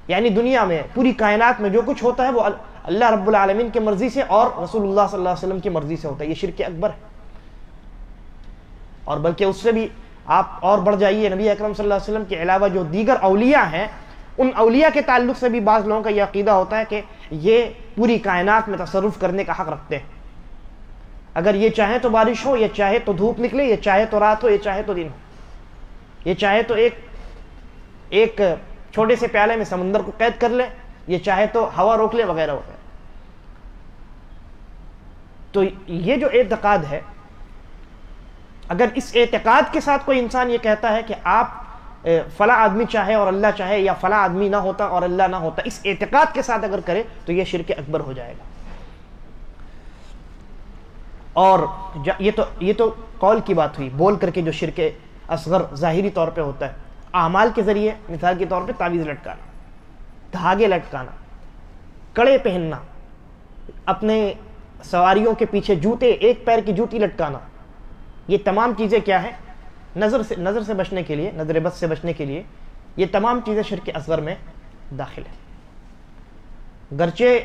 S1: یعنی دنیا میں پوری کائنات میں جو کچھ ہوتا ہے وہ اللہ رب العالمین کی مرضی سے اور رسول اللہ صلی اللہ علیہ وسلم کی مرضی سے ہوتا ہے. یہ شرک اکبر ہے. اور بلکہ اس سے بھی آپ اور بڑھ جائیے، نبی اکرم صلی اللہ علیہ وسلم کے علاوہ جو دیگر اولیاء ہیں، ان اولیاء کے تعلق سے بھی بعض لوگوں کا یہ عقیدہ ہوتا ہے کہ یہ پوری کائنات میں تصرف کرنے کا حق رکھتے ہیں. اگر یہ چاہے تو بارش ہو، یہ چاہے تو دھوپ نکلے، یہ چاہے تو رات ہو، یہ چاہے تو دن ہو، یہ چاہے تو ایک چھوٹے سے پیالے میں سمندر کو قید کر لے، یہ چاہے تو ہوا روک لے، وغیرہ وغیرہ. تو یہ جو اعتقاد ہے، اگر اس اعتقاد کے ساتھ کوئی انسان یہ کہتا ہے کہ آپ فلاں آدمی چاہے اور اللہ چاہے، یا فلاں آدمی نہ ہوتا اور اللہ نہ ہوتا، اس اعتقاد کے ساتھ اگر کرے تو یہ شرک اکبر ہو جائے گا. اور یہ تو قول کی بات ہوئی، بول کر کے جو شرک اصغر ظاہری طور پہ ہوتا ہے. اعمال کے ذریعے مثال کے طور پہ تعویذ لٹکانا، دھاگے لٹکانا، کڑے پہننا، اپنے سواریوں کے پیچھے جوتے، ایک پیر کی جوتی لٹکانا، یہ تمام چیزیں کیا ہیں؟ نظر سے بچنے کے لیے، نظر بد سے بچنے کے لیے یہ تمام چیزیں شرک اصغر میں داخل ہیں. گرچہ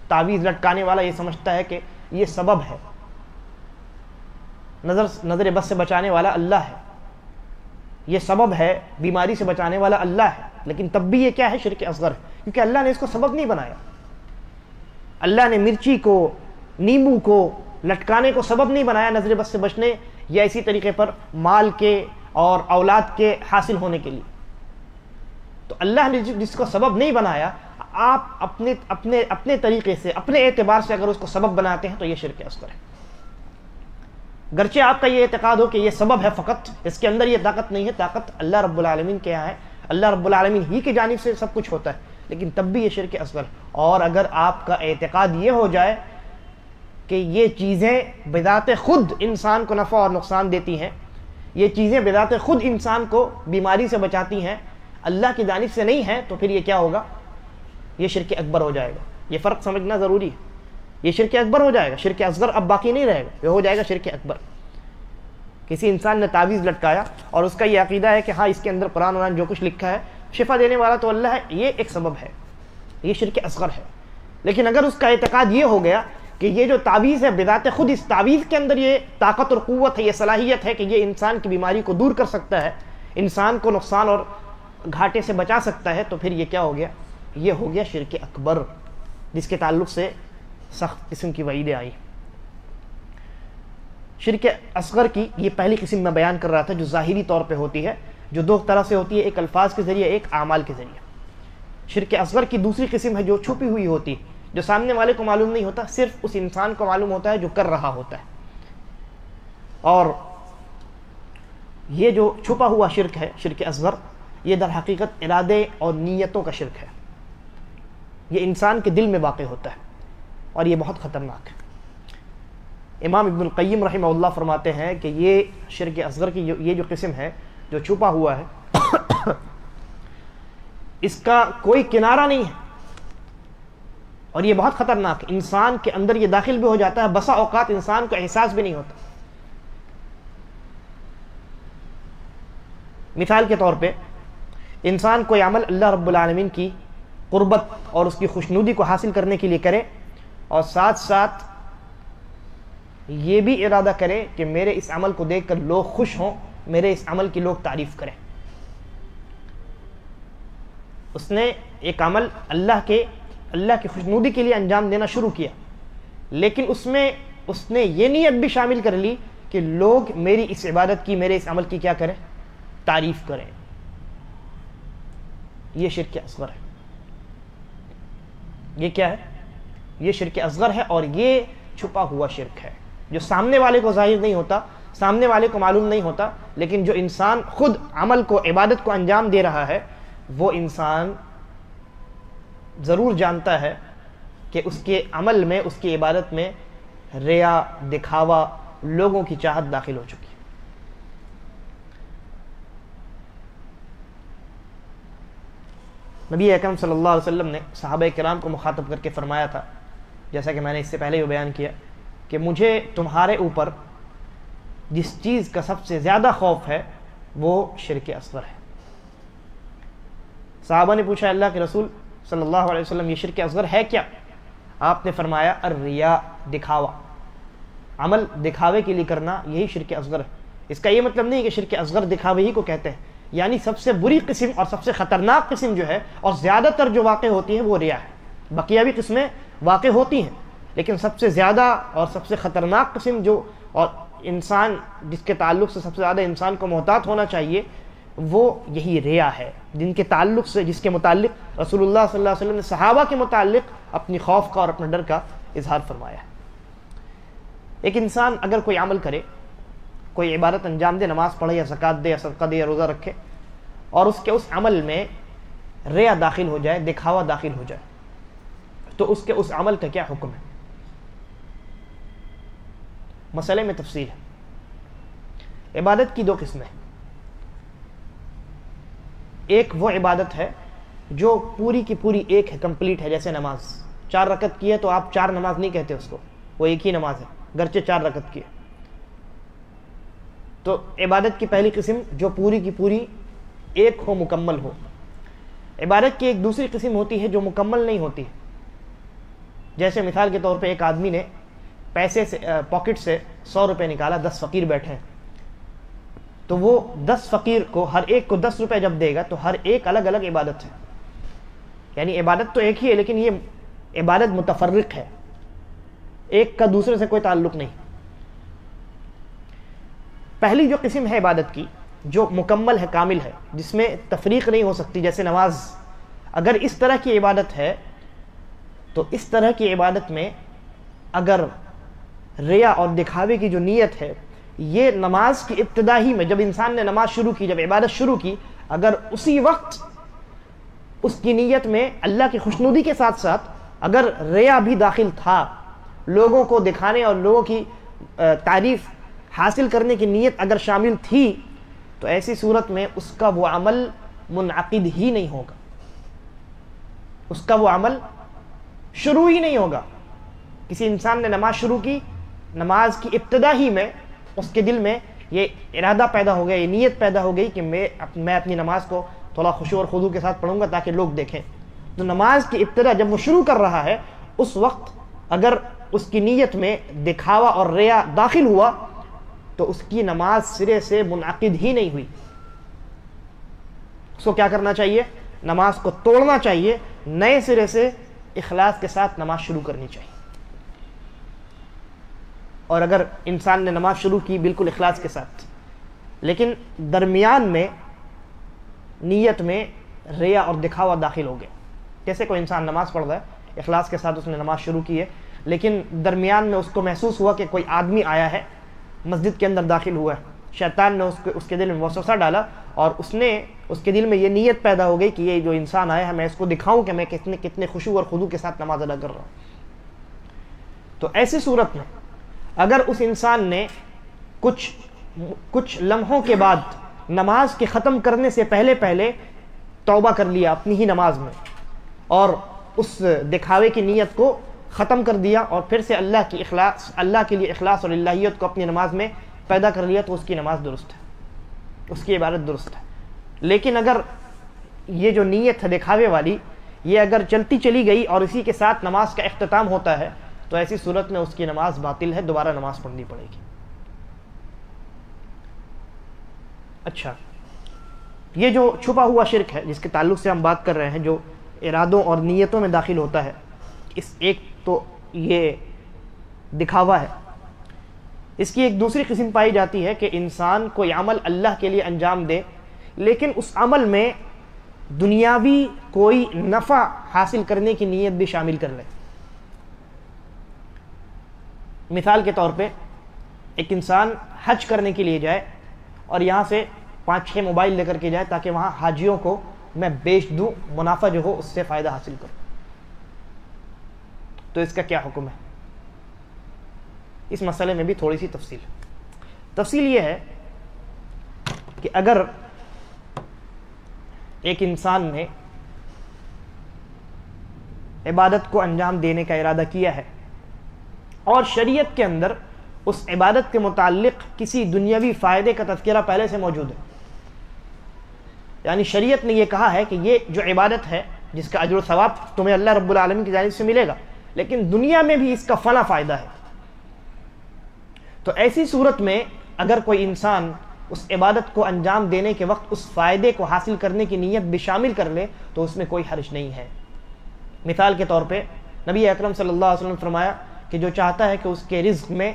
S1: تعویذ لٹکانے والا یہ سمجھتا ہے کہ یہ سبب ہے، نظر بد سے بچانے والا اللہ ہے، یہ سبب ہے، بیماری سے بچانے والا اللہ ہے، لیکن تب بھی یہ کیا ہے؟ شرک اصغر ہے، کیونکہ اللہ نے اس کو سبب نہیں بنایا. اللہ نے مرچی کو، نیمبو کو لٹکانے کو سبب نہیں بنایا نظر بد سے بچنے یا اسی طریقے پر مال کے اور اولاد کے حاصل ہونے کے لیے. تو اللہ نے جس کو سبب نہیں بنایا، آپ اپنے طریقے سے، اپنے اعتبار سے اگر اس کو سبب بناتے ہیں تو یہ شرک اصغر ہے. گرچہ آپ کا یہ اعتقاد ہو کہ یہ سبب ہے فقط، اس کے اندر یہ طاقت نہیں ہے، طاقت اللہ رب العالمین کے یہاں ہے، اللہ رب العالمین ہی کی جانب سے سب کچھ ہوتا ہے، لیکن تب بھی یہ شرک اصغر ہے. اور اگر آپ کا اعتقاد یہ ہو جائے کہ یہ چیزیں بذات خود انسان کو نفع اور نقصان دیتی ہیں، یہ چیزیں بذات خود انسان کو بیماری سے بچاتی ہیں، اللہ کی جانب سے نہیں ہے، تو پھر یہ کیا ہوگا؟ یہ شرک اکبر ہو جائے گا. یہ فرق سمجھنا ضروری ہے. یہ شرک اکبر ہو جائے گا، شرک اصغر اب باقی نہیں رہے گا، یہ ہو جائے گا شرک اکبر. کسی انسان نے تعویذ لٹکایا اور اس کا یہ عقیدہ ہے کہ ہاں اس کے اندر قرآن جو کچھ لکھا ہے، شفا دینے والا تو اللہ ہے، یہ ایک سبب ہے، یہ شرک اصغر ہے. لیکن اگر اس کا اعتقاد یہ ہو گیا کہ یہ جو تعویذ ہے بذات خود، اس تعویذ کے اندر یہ طاقت اور قوت ہے، یہ صلاحیت ہے کہ یہ انسان کی بیماری کو دور کر سکتا ہے، انسان کو نقصان اور گھاٹے سے بچا سکتا ہے، تو پھر یہ کیا ہو گیا؟ یہ ہو گیا شرک اکبر، جس کے تعلق سے سخت قسم کی وعیدیں آئی. شرک اصغر کی یہ پہلی قسم میں بیان کر رہا تھا، جو ظاہری طور پہ ہوتی ہے، جو دو طرح سے ہوتی ہے، ایک الفاظ کے ذریعے، ایک اعمال کے ذریعے. شرک اصغر کی دوسری قسم ہے جو چھپی ہوئی ہوتی ہے، جو سامنے والے کو معلوم نہیں ہوتا، صرف اس انسان کو معلوم ہوتا ہے جو کر رہا ہوتا ہے. اور یہ جو چھپا ہوا شرک ہے، شرک اصغر، یہ در حقیقت ارادے اور نیتوں کا شرک ہے. یہ انسان کے دل میں واقع ہوتا ہے اور یہ بہت خطرناک ہے. امام ابن القیم رحمہ اللہ فرماتے ہیں کہ یہ شرک اصغر کی یہ جو قسم ہے، جو چھپا ہوا ہے، اس کا کوئی کنارہ نہیں ہے اور یہ بہت خطرناک ہے. انسان کے اندر یہ داخل بھی ہو جاتا ہے، بسا اوقات انسان کو احساس بھی نہیں ہوتا. مثال کے طور پہ انسان کوئی عمل اللہ رب العالمین کی قربت اور اس کی خوشنودی کو حاصل کرنے کے لیے کرے، اور ساتھ ساتھ یہ بھی ارادہ کرے کہ میرے اس عمل کو دیکھ کر لوگ خوش ہوں، میرے اس عمل کی لوگ تعریف کریں. اس نے ایک عمل اللہ کی خوشنودی کے لیے انجام دینا شروع کیا، لیکن اس نے یہ نیت بھی شامل کر لی کہ لوگ میری اس عبادت کی، میرے اس عمل کی کیا کریں؟ تعریف کریں. یہ شرک اصغر ہے. یہ کیا ہے؟ یہ شرک اصغر ہے، اور یہ چھپا ہوا شرک ہے جو سامنے والے کو ظاہر نہیں ہوتا، سامنے والے کو معلوم نہیں ہوتا، لیکن جو انسان خود عمل کو، عبادت کو انجام دے رہا ہے، وہ انسان ضرور جانتا ہے کہ اس کے عمل میں، اس کی عبادت میں ریا، دکھاوا، لوگوں کی چاہت داخل ہو چکی ہے. نبی اکرم صلی اللہ علیہ وسلم نے صحابہ کرام کو مخاطب کر کے فرمایا تھا، جیسا کہ میں نے اس سے پہلے بھی بیان کیا، کہ مجھے تمہارے اوپر جس چیز کا سب سے زیادہ خوف ہے وہ شرک اصغر ہے۔ صحابہ نے پوچھا اللہ کے رسول صلی اللہ علیہ وسلم یہ شرک اصغر ہے کیا؟ آپ نے فرمایا الریا، دکھاوا، عمل دکھاوے کے لیے کرنا، یہی شرک اصغر ہے۔ اس کا یہ مطلب نہیں کہ شرک اصغر دکھاوے ہی کو کہتے ہیں، یعنی سب سے بری قسم اور سب سے خطرناک قسم جو ہے اور زیادہ تر جو واقع ہوتی ہے وہ ریا ہے۔ بقیہ بھی قسمیں واقع ہوتی ہیں، لیکن سب سے زیادہ اور سب سے خطرناک قسم جو اور انسان جس کے تعلق سے سب سے زیادہ انسان کو محتاط ہونا چاہیے وہ یہی ریا ہے، جس کے متعلق رسول اللہ صلی اللہ علیہ وسلم نے صحابہ کے متعلق اپنی خوف کا اور اپنے ڈر کا اظہار فرمایا ہے۔ ایک انسان اگر کوئی عمل کرے، کوئی عبادت انجام دے، نماز پڑھے یا زکوٰۃ دے یا صدقہ دے یا روزہ رکھے، اور اس عمل میں ریا داخل ہو جائے، دکھاوا داخل ہو جائے، تو اس عمل کا کیا حکم ہے؟ مسئلے میں تفصیل ہے۔ عبادت کی دو قسمیں ہیں، ایک وہ عبادت ہے جو پوری کی پوری ایک ہے، کمپلیٹ ہے، جیسے نماز 4 رکعت کی ہے تو آپ 4 نماز نہیں کہتے اس کو، وہ ایک ہی نماز ہے گرچہ 4 رکعت کی ہے۔ تو عبادت کی پہلی قسم جو پوری کی پوری ایک ہو، مکمل ہو۔ عبادت کی ایک دوسری قسم ہوتی ہے جو مکمل نہیں ہوتی ہے، جیسے مثال کے طور پہ ایک آدمی نے پیسے سے پاکٹ سے 100 روپے نکالا، 10 فقیر بیٹھے ہیں، تو وہ 10 فقیر کو ہر ایک کو 10 روپے جب دے گا تو ہر ایک الگ الگ عبادت ہے، یعنی عبادت تو ایک ہی ہے لیکن یہ عبادت متفرق ہے، ایک کا دوسرے سے کوئی تعلق نہیں۔ پہلی جو قسم ہے عبادت کی جو مکمل ہے، کامل ہے، جس میں تفریق نہیں ہو سکتی، جیسے نماز، اگر اس طرح کی عبادت ہے تو اس طرح کی عبادت میں اگر ریا اور دکھاوے کی جو نیت ہے، یہ نماز کی ابتدا ہی میں جب انسان نے نماز شروع کی، جب عبادت شروع کی، اگر اسی وقت اس کی نیت میں اللہ کی خوشنودی کے ساتھ ساتھ اگر ریا بھی داخل تھا، لوگوں کو دکھانے اور لوگوں کی تعریف حاصل کرنے کی نیت اگر شامل تھی، تو ایسی صورت میں اس کا وہ عمل منعقد ہی نہیں ہوگا، اس کا وہ عمل شروع ہی نہیں ہوگا۔ کسی انسان نے نماز شروع کی، نماز کی ابتدا ہی میں اس کے دل میں یہ ارادہ پیدا ہو گیا، یہ نیت پیدا ہو گئی کہ میں اپنی نماز کو تھوڑا خشوع اور خضوع کے ساتھ پڑھوں گا تاکہ لوگ دیکھیں، تو نماز کی ابتدا جب وہ شروع کر رہا ہے اس وقت اگر اس کی نیت میں دکھاوا اور ریا داخل ہوا تو اس کی نماز سرے سے منعقد ہی نہیں ہوئی۔ اس کو کیا کرنا چاہیے؟ نماز کو توڑنا چاہیے، نئے سرے سے اخلاص کے ساتھ نماز شروع کرنی چاہیے۔ اور اگر انسان نے نماز شروع کی بالکل اخلاص کے ساتھ، لیکن درمیان میں نیت میں ریا اور دکھاوا داخل ہو گئے، جیسے کوئی انسان نماز پڑھ رہا ہے، اخلاص کے ساتھ اس نے نماز شروع کی ہے، لیکن درمیان میں اس کو محسوس ہوا کہ کوئی آدمی آیا ہے، مسجد کے اندر داخل ہوا ہے، شیطان نے اس کے دل میں وسوسہ ڈالا اور اس کے دل میں یہ نیت پیدا ہو گئی کہ یہ جو انسان آیا ہے میں اس کو دکھاؤں کہ میں کتنے خشوع اور خضوع کے ساتھ نماز ادا کر رہا ہوں۔ تو ایسی صورت میں اگر اس انسان نے کچھ لمحوں کے بعد نماز کے ختم کرنے سے پہلے توبہ کر لیا اپنی ہی نماز میں اور اس دکھاوے کی نیت کو ختم کر دیا اور پھر سے اللہ کے لیے اخلاص اور الہیت کو اپنی نماز میں پیدا کر لیا، تو اس کی نماز درست ہے، اس کی عبادت درست ہے۔ لیکن اگر یہ جو نیت ہے دکھاوے والی، یہ اگر چلتی چلی گئی اور اسی کے ساتھ نماز کا اختتام ہوتا ہے تو ایسی صورت میں اس کی نماز باطل ہے، دوبارہ نماز پڑھنی پڑے گی۔ اچھا، یہ جو چھپا ہوا شرک ہے جس کے تعلق سے ہم بات کر رہے ہیں، جو ارادوں اور نیتوں میں داخل ہوتا ہے، ایک تو یہ دکھاوا ہے، اس کی ایک دوسری قسم پائی جاتی ہے کہ انسان کوئی عمل اللہ کے لیے انجام دے لیکن اس عمل میں دنیاوی کوئی نفع حاصل کرنے کی نیت بھی شامل کر لے۔ مثال کے طور پہ ایک انسان حج کرنے کے لیے جائے اور یہاں سے 5-6 موبائل لے کر کے جائے تاکہ وہاں حاجیوں کو میں بیچ دوں، منافع جو ہو اس سے فائدہ حاصل کروں، تو اس کا کیا حکم ہے؟ اس مسئلے میں بھی تھوڑی سی تفصیل یہ ہے کہ اگر ایک انسان نے عبادت کو انجام دینے کا ارادہ کیا ہے اور شریعت کے اندر اس عبادت کے متعلق کسی دنیاوی فائدے کا تذکرہ پہلے سے موجود ہے، یعنی شریعت نے یہ کہا ہے کہ یہ جو عبادت ہے جس کا اجر و ثواب تمہیں اللہ رب العالمین کی جانب سے ملے گا، لیکن دنیا میں بھی اس کا فلاں فائدہ ہے۔ تو ایسی صورت میں اگر کوئی انسان اس عبادت کو انجام دینے کے وقت اس فائدے کو حاصل کرنے کی نیت بھی شامل کر لے تو اس میں کوئی حرج نہیں ہے۔ مثال کے طور پہ نبی اکرم صلی اللہ علیہ وسلم نے فرمایا کہ جو چاہتا ہے کہ اس کے رزق میں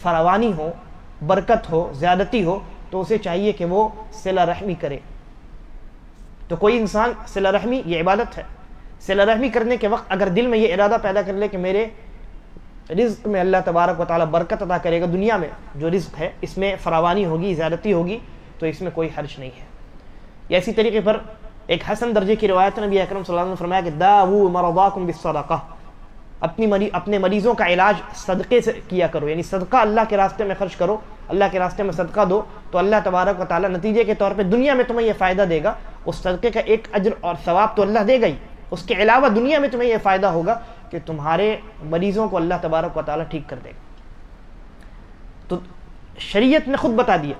S1: فراوانی ہو، برکت ہو، زیادتی ہو، تو اسے چاہیے کہ وہ صلہ رحمی کرے۔ تو کوئی انسان صلہ رحمی یہ عبادت ہے، صلہ رحمی کرنے کے وقت اگر دل میں یہ ارادہ پیدا کر لے کہ میرے رزق میں اللہ تبارک و تعالیٰ برکت عطا کرے گا، دنیا میں جو رزق ہے اس میں فراوانی ہوگی، زیادتی ہوگی، تو اس میں کوئی حرج نہیں ہے۔ یا اسی طریقے پر ایک حسن درجے کی روایت نبی اکرم صلی اللہ علیہ وسلم نے فرمایا کہ داؤ مرضاکم بالصدقہ، اپنے مریضوں کا علاج صدقے سے کیا کرو، یعنی صدقہ اللہ کے راستے میں خرچ کرو، اللہ کے راستے میں صدقہ دو، تو اللہ تبارک و تعالیٰ نتیجے کے طور پہ دنیا میں تمہیں یہ فائدہ دے گا، اس صدقے کا ایک اجر اور ثواب تو اللہ دے گا ہی، اس کے علاوہ دنیا میں تمہیں یہ فائدہ ہوگا کہ تمہارے مریضوں کو اللہ تبارک و تعالیٰ ٹھیک کر دے گا۔ تو شریعت نے خود بتا دیا،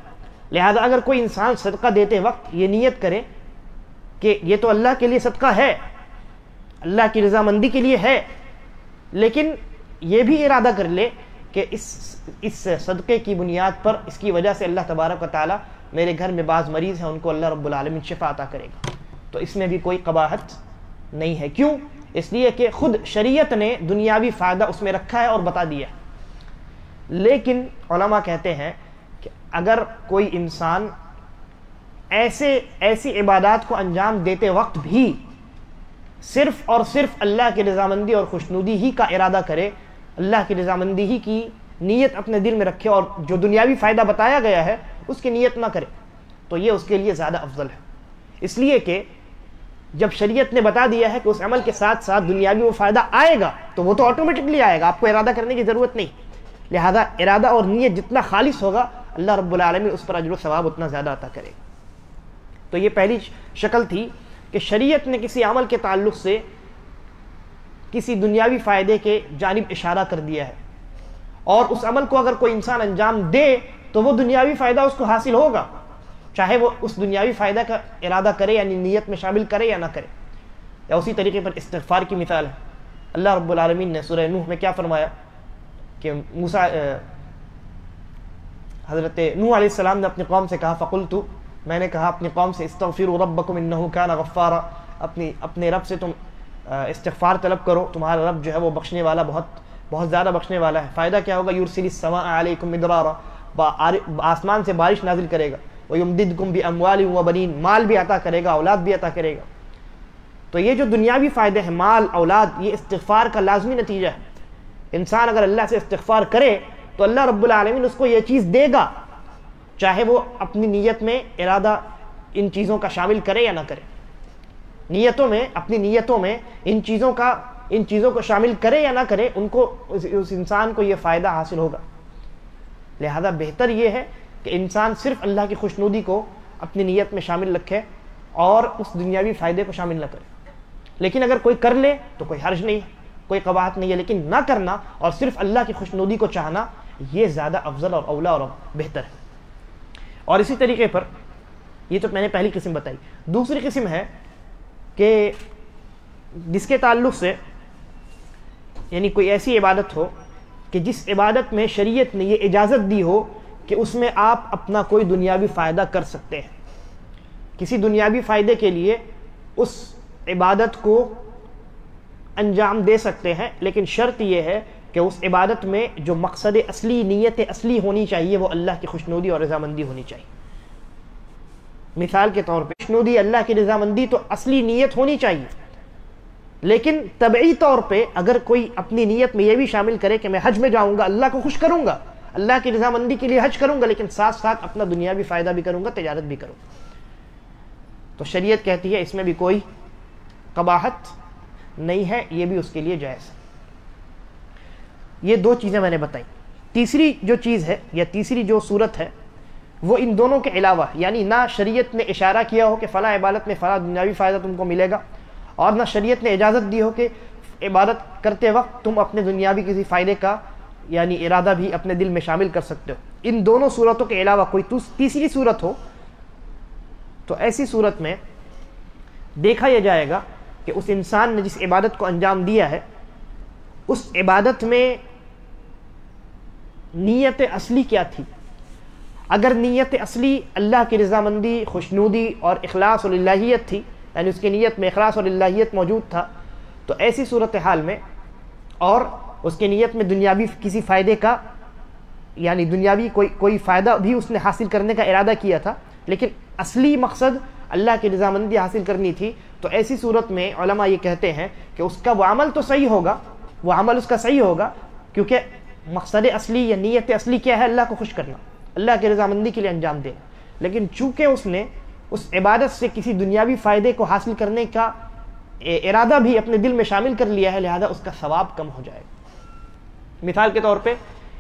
S1: لہذا اگر کوئی انسان صدقہ دیتے وقت یہ نیت کرے کہ یہ تو اللہ کے لیے صدقہ ہے، اللہ کی رضامندی کے لیے ہے، لیکن یہ بھی ارادہ کر لے کہ اس صدقے کی بنیاد پر، اس کی وجہ سے اللہ تبارک و تعالیٰ میرے گھر میں بعض مریض ہیں ان کو اللہ رب العالمین شفا عطا کرے گا، تو اس میں بھی کوئی قباحت نہیں ہے۔ کیوں؟ اس لیے کہ خود شریعت نے دنیاوی فائدہ اس میں رکھا ہے اور بتا دیا ہے۔ لیکن علماء کہتے ہیں کہ اگر کوئی انسان ایسی عبادات کو انجام دیتے وقت بھی صرف اور صرف اللہ کی رضامندی اور خوشنودی ہی کا ارادہ کرے، اللہ کی رضامندی ہی کی نیت اپنے دل میں رکھے اور جو دنیاوی فائدہ بتایا گیا ہے اس کی نیت نہ کرے، تو یہ اس کے لیے زیادہ افضل ہے، اس لیے کہ جب شریعت نے بتا دیا ہے کہ اس عمل کے ساتھ ساتھ دنیاوی وہ فائدہ آئے گا تو وہ تو آٹومیٹکلی آئے گا، آپ کو ارادہ کرنے کی ضرورت نہیں، لہذا ارادہ اور نیت جتنا خالص ہوگا اللہ رب العالمین اس پر اجر و ثواب اتنا زیادہ عطا کرے گا۔ تو یہ پہلی شکل تھی کہ شریعت نے کسی عمل کے تعلق سے کسی دنیاوی فائدے کے جانب اشارہ کر دیا ہے، اور اس عمل کو اگر کوئی انسان انجام دے تو وہ دنیاوی فائدہ اس کو حاصل ہوگا، چاہے وہ اس دنیاوی فائدہ کا ارادہ کرے یعنی نیت میں شامل کرے یا نہ کرے۔ یا اسی طریقے پر استغفار کی مثال ہے، اللہ رب العالمین نے سورہ نوح میں کیا فرمایا کہ حضرت نوح علیہ السلام نے اپنی قوم سے کہا فقلت، میں نے کہا اپنی قوم سے استغفروا ربکم انہ کان غفارا، اپنے رب سے تم استغفار طلب کرو، تمہارا رب جو ہے وہ بخشنے والا، بہت زیادہ بخشنے والا ہے۔ فائدہ کیا ہوگا؟ یرسل السماء علیکم مدرارا، آسمان سے بارش نازل کرے گا، وَيُمْدِدْكُمْ بِأَمْوَالٍ وَبَنِينَ، مال بھی عطا کرے گا، اولاد بھی عطا کرے گا۔ تو یہ جو دنیاوی فائدے ہیں، مال، اولاد، یہ استغفار کا لازمی نتیجہ ہے۔ انسان اگر اللہ سے استغفار کرے تو اللہ رب العالمین اس کو یہ چیز دے گا، چاہے وہ اپنی نیت میں ارادہ ان چیزوں کا شامل کرے یا نہ کرے، اپنی نیتوں میں ان چیزوں کو شامل کرے یا نہ کرے، اس انسان کو یہ فائدہ حاصل ہوگا۔ لہذا بہتر یہ ہے کہ انسان صرف اللہ کی خوشنودی کو اپنی نیت میں شامل رکھے اور اس دنیاوی فائدے کو شامل نہ کرے۔ لیکن اگر کوئی کر لے تو کوئی حرج نہیں ہے، کوئی قباحت نہیں ہے، لیکن نہ کرنا اور صرف اللہ کی خوشنودی کو چاہنا یہ زیادہ افضل اور اولا اور بہتر ہے۔ اور اسی طریقے پر یہ تو میں نے پہلی قسم بتائی، دوسری قسم ہے کہ جس کے تعلق سے یعنی کوئی ایسی عبادت ہو کہ جس عبادت میں شریعت نے یہ اجازت دی ہو کہ اس میں آپ اپنا کوئی دنیاوی فائدہ کر سکتے ہیں، کسی دنیاوی فائدے کے لیے اس عبادت کو انجام دے سکتے ہیں، لیکن شرط یہ ہے کہ اس عبادت میں جو مقصد اصلی، نیت اصلی ہونی چاہیے وہ اللہ کی خوشنودی اور رضامندی ہونی چاہیے۔ مثال کے طور پہ خوشنودی، اللہ کی رضامندی تو اصلی نیت ہونی چاہیے، لیکن طبعی طور پہ اگر کوئی اپنی نیت میں یہ بھی شامل کرے کہ میں حج میں جاؤں گا، اللہ کو خوش کروں گا، اللہ کی رضامندی کے لیے حج کروں گا، لیکن ساتھ ساتھ اپنا دنیاوی فائدہ بھی کروں گا، تجارت بھی کروں گا، تو شریعت کہتی ہے اس میں بھی کوئی قباحت نہیں ہے، یہ بھی اس کے لیے جائز ہے۔ یہ دو چیزیں میں نے بتائی۔ تیسری جو چیز ہے یا تیسری جو صورت ہے وہ ان دونوں کے علاوہ، یعنی نہ شریعت نے اشارہ کیا ہو کہ فلاں عبادت میں فلاں دنیاوی فائدہ تم کو ملے گا، اور نہ شریعت نے اجازت دی ہو کہ عبادت کرتے وقت تم اپنے دنیاوی کسی فائدے کا یعنی ارادہ بھی اپنے دل میں شامل کر سکتے ہو۔ ان دونوں صورتوں کے علاوہ کوئی تیسری صورت ہو تو ایسی صورت میں دیکھا یہ جائے گا کہ اس انسان نے جس عبادت کو انجام دیا ہے اس عبادت میں نیت اصلی کیا تھی۔ اگر نیت اصلی اللہ کی رضامندی، خوشنودی اور اخلاص اور الہیت تھی، یعنی اس کی نیت میں اخلاص اور الہیت موجود تھا، تو ایسی صورتحال میں اور اس کی نیت میں دنیاوی کسی فائدے کا یعنی دنیاوی کوئی فائدہ بھی اس نے حاصل کرنے کا ارادہ کیا تھا، لیکن اصلی مقصد اللہ کی رضامندی حاصل کرنی تھی، تو ایسی صورت میں علماء یہ کہتے ہیں کہ اس کا وہ عمل تو صحیح ہوگا، وہ عمل اس کا صحیح ہوگا، کیونکہ مقصد اصلی یا نیت اصلی کیا ہے؟ اللہ کو خوش کرنا، اللہ کی رضامندی کے لیے انجام دینا۔ لیکن چونکہ اس نے اس عبادت سے کسی دنیاوی فائدے کو حاصل کرنے کا ارادہ بھی اپنے دل میں شامل کر لیا ہے، لہذا اس کا ثواب کم ہو جائے گا۔ مثال کے طور پہ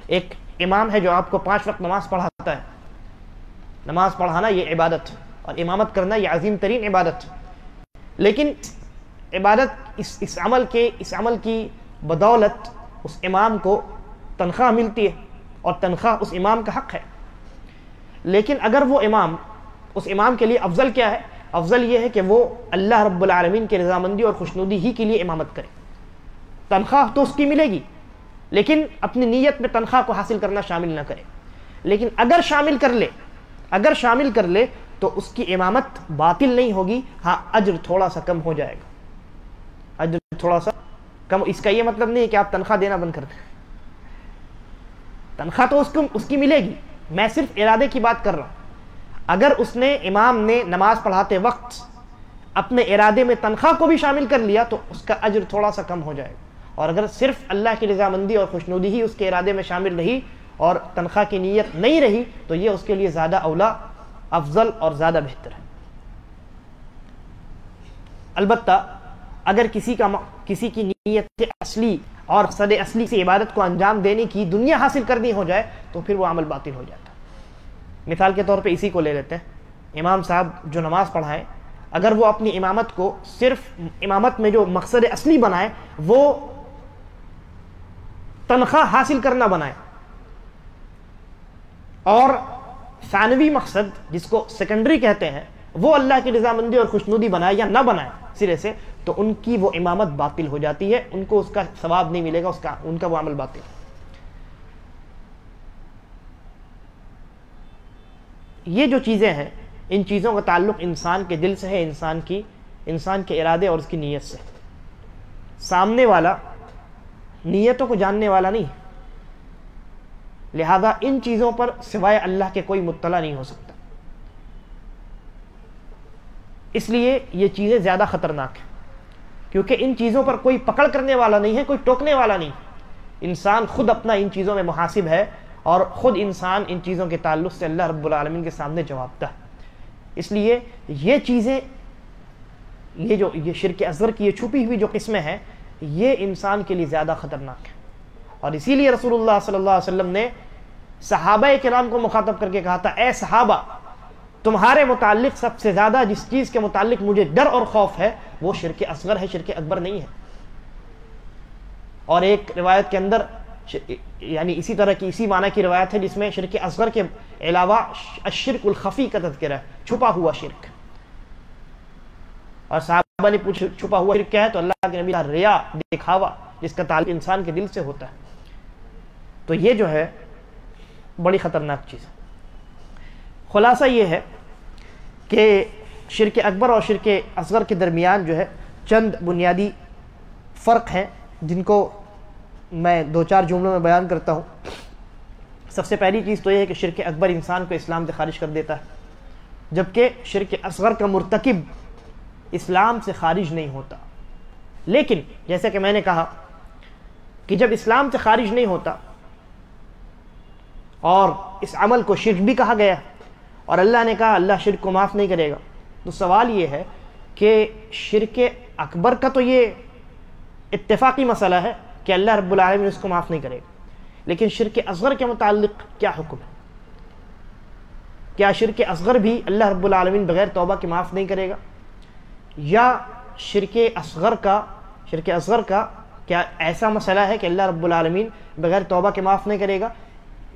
S1: ایک امام ہے جو آپ کو 5 وقت نماز پڑھاتا ہے، نماز پڑھانا یہ عبادت اور امامت کرنا یہ عظیم ترین عبادت، لیکن عبادت اس عمل کی بدولت اس امام کو تنخواہ ملتی ہے اور تنخواہ اس امام کا حق ہے، لیکن اگر وہ امام اس امام کے لیے افضل کیا ہے؟ افضل یہ ہے کہ وہ اللہ رب العالمین کی رضامندی اور خوشنودی ہی کے لیے امامت کرے، تنخواہ تو اس کی ملے گی لیکن اپنی نیت میں تنخواہ کو حاصل کرنا شامل نہ کرے، لیکن اگر شامل کر لے تو اس کی امامت باطل نہیں ہوگی، ہاں اجر تھوڑا سا کم ہو جائے گا، اجر تھوڑا سا کم۔ اس کا یہ مطلب نہیں ہے کہ آپ تنخواہ دینا بند کر دیں، تنخواہ تو اس کی ملے گی، میں صرف ارادے کی بات کر رہا ہوں۔ اگر امام نے نماز پڑھاتے وقت اپنے ارادے میں تنخواہ کو بھی شامل کر لیا تو اس کا اجر تھوڑا سا کم ہو جائے گا، اور اگر صرف اللہ کی رضامندی اور خوشنودی ہی اس کے ارادے میں شامل رہی اور تنخواہ کی نیت نہیں رہی تو یہ اس کے لیے زیادہ اولا، افضل اور زیادہ بہتر ہے۔ البتہ اگر کسی کی نیت اصلی اور مقصد اصلی سے عبادت کو انجام دینے کی دنیا حاصل کرنی ہو جائے تو پھر وہ عمل باطل ہو جاتا ہے۔ مثال کے طور پہ اسی کو لے لیتے ہیں، امام صاحب جو نماز پڑھائیں، اگر وہ اپنی امامت کو صرف امامت میں جو مقصد اصلی بنائے وہ تنخواہ حاصل کرنا بنائے، اور ثانوی مقصد جس کو سیکنڈری کہتے ہیں وہ اللہ کی رضامندی اور خوشنودی بنائے یا نہ بنائے سرے سے، تو ان کی وہ امامت باطل ہو جاتی ہے، ان کو اس کا ثواب نہیں ملے گا، ان کا وہ عمل باطل ہے۔ یہ جو چیزیں ہیں ان چیزوں کا تعلق انسان کے دل سے ہے، انسان کے ارادے اور اس کی نیت سے۔ سامنے والا نیتوں کو جاننے والا نہیں، لہذا ان چیزوں پر سوائے اللہ کے کوئی مطلع نہیں ہو سکتا، اس لیے یہ چیزیں زیادہ خطرناک ہیں، کیونکہ ان چیزوں پر کوئی پکڑ کرنے والا نہیں ہے، کوئی ٹوکنے والا نہیں، انسان خود اپنا ان چیزوں میں محاسب ہے اور خود انسان ان چیزوں کے تعلق سے اللہ رب العالمین کے سامنے جواب دہ ہے۔ اس لیے یہ چیزیں یہ شرک اصغر کی یہ چھپی ہوئی جو قسمیں ہیں یہ انسان کے لیے زیادہ خطرناک ہے، اور اسی لیے رسول اللہ صلی اللہ علیہ وسلم نے صحابہ کرام کو مخاطب کر کے کہا تھا، اے صحابہ تمہارے متعلق سب سے زیادہ جس چیز کے متعلق مجھے ڈر اور خوف ہے وہ شرک اصغر ہے، شرک اکبر نہیں ہے۔ اور ایک روایت کے اندر یعنی اسی طرح کی اسی معنی کی روایت ہے جس میں شرک اصغر کے علاوہ الشرک الخفی کا تذکرہ ہے، چھپا ہوا شرک، اور صحابہ نے پوچھا چھپا ہوا شرک کیا ہے، تو اللہ کے نبی کا ریا، دکھاوا، جس کا تعلق انسان کے دل سے ہوتا ہے۔ تو یہ جو ہے بڑی خطرناک چیز ہے۔ خلاصہ یہ ہے کہ شرک اکبر اور شرک اصغر کے درمیان جو ہے چند بنیادی فرق ہیں جن کو میں 2-4 جملوں میں بیان کرتا ہوں۔ سب سے پہلی چیز تو یہ ہے کہ شرک اکبر انسان کو اسلام سے خارج کر دیتا ہے، جبکہ شرک اصغر کا مرتکب اسلام سے خارج نہیں ہوتا، لیکن جیسے کہ میں نے کہا کہ جب اسلام سے خارج نہیں ہوتا اور اس عمل کو شرک بھی کہا گیا اور اللہ نے کہا اللہ شرک کو معاف نہیں کرے گا، تو سوال یہ ہے کہ شرک اکبر کا تو یہ اتفاقی مسئلہ ہے کہ اللہ رب العالمین اس کو معاف نہیں کرے گا، لیکن شرک اصغر کے متعلق کیا حکم ہے؟ کیا شرک اصغر بھی اللہ رب العالمین بغیر توبہ کے معاف نہیں کرے گا، یا شرک اصغر کا کیا ایسا مسئلہ ہے کہ اللہ رب العالمین بغیر توبہ کے معاف نہیں کرے گا،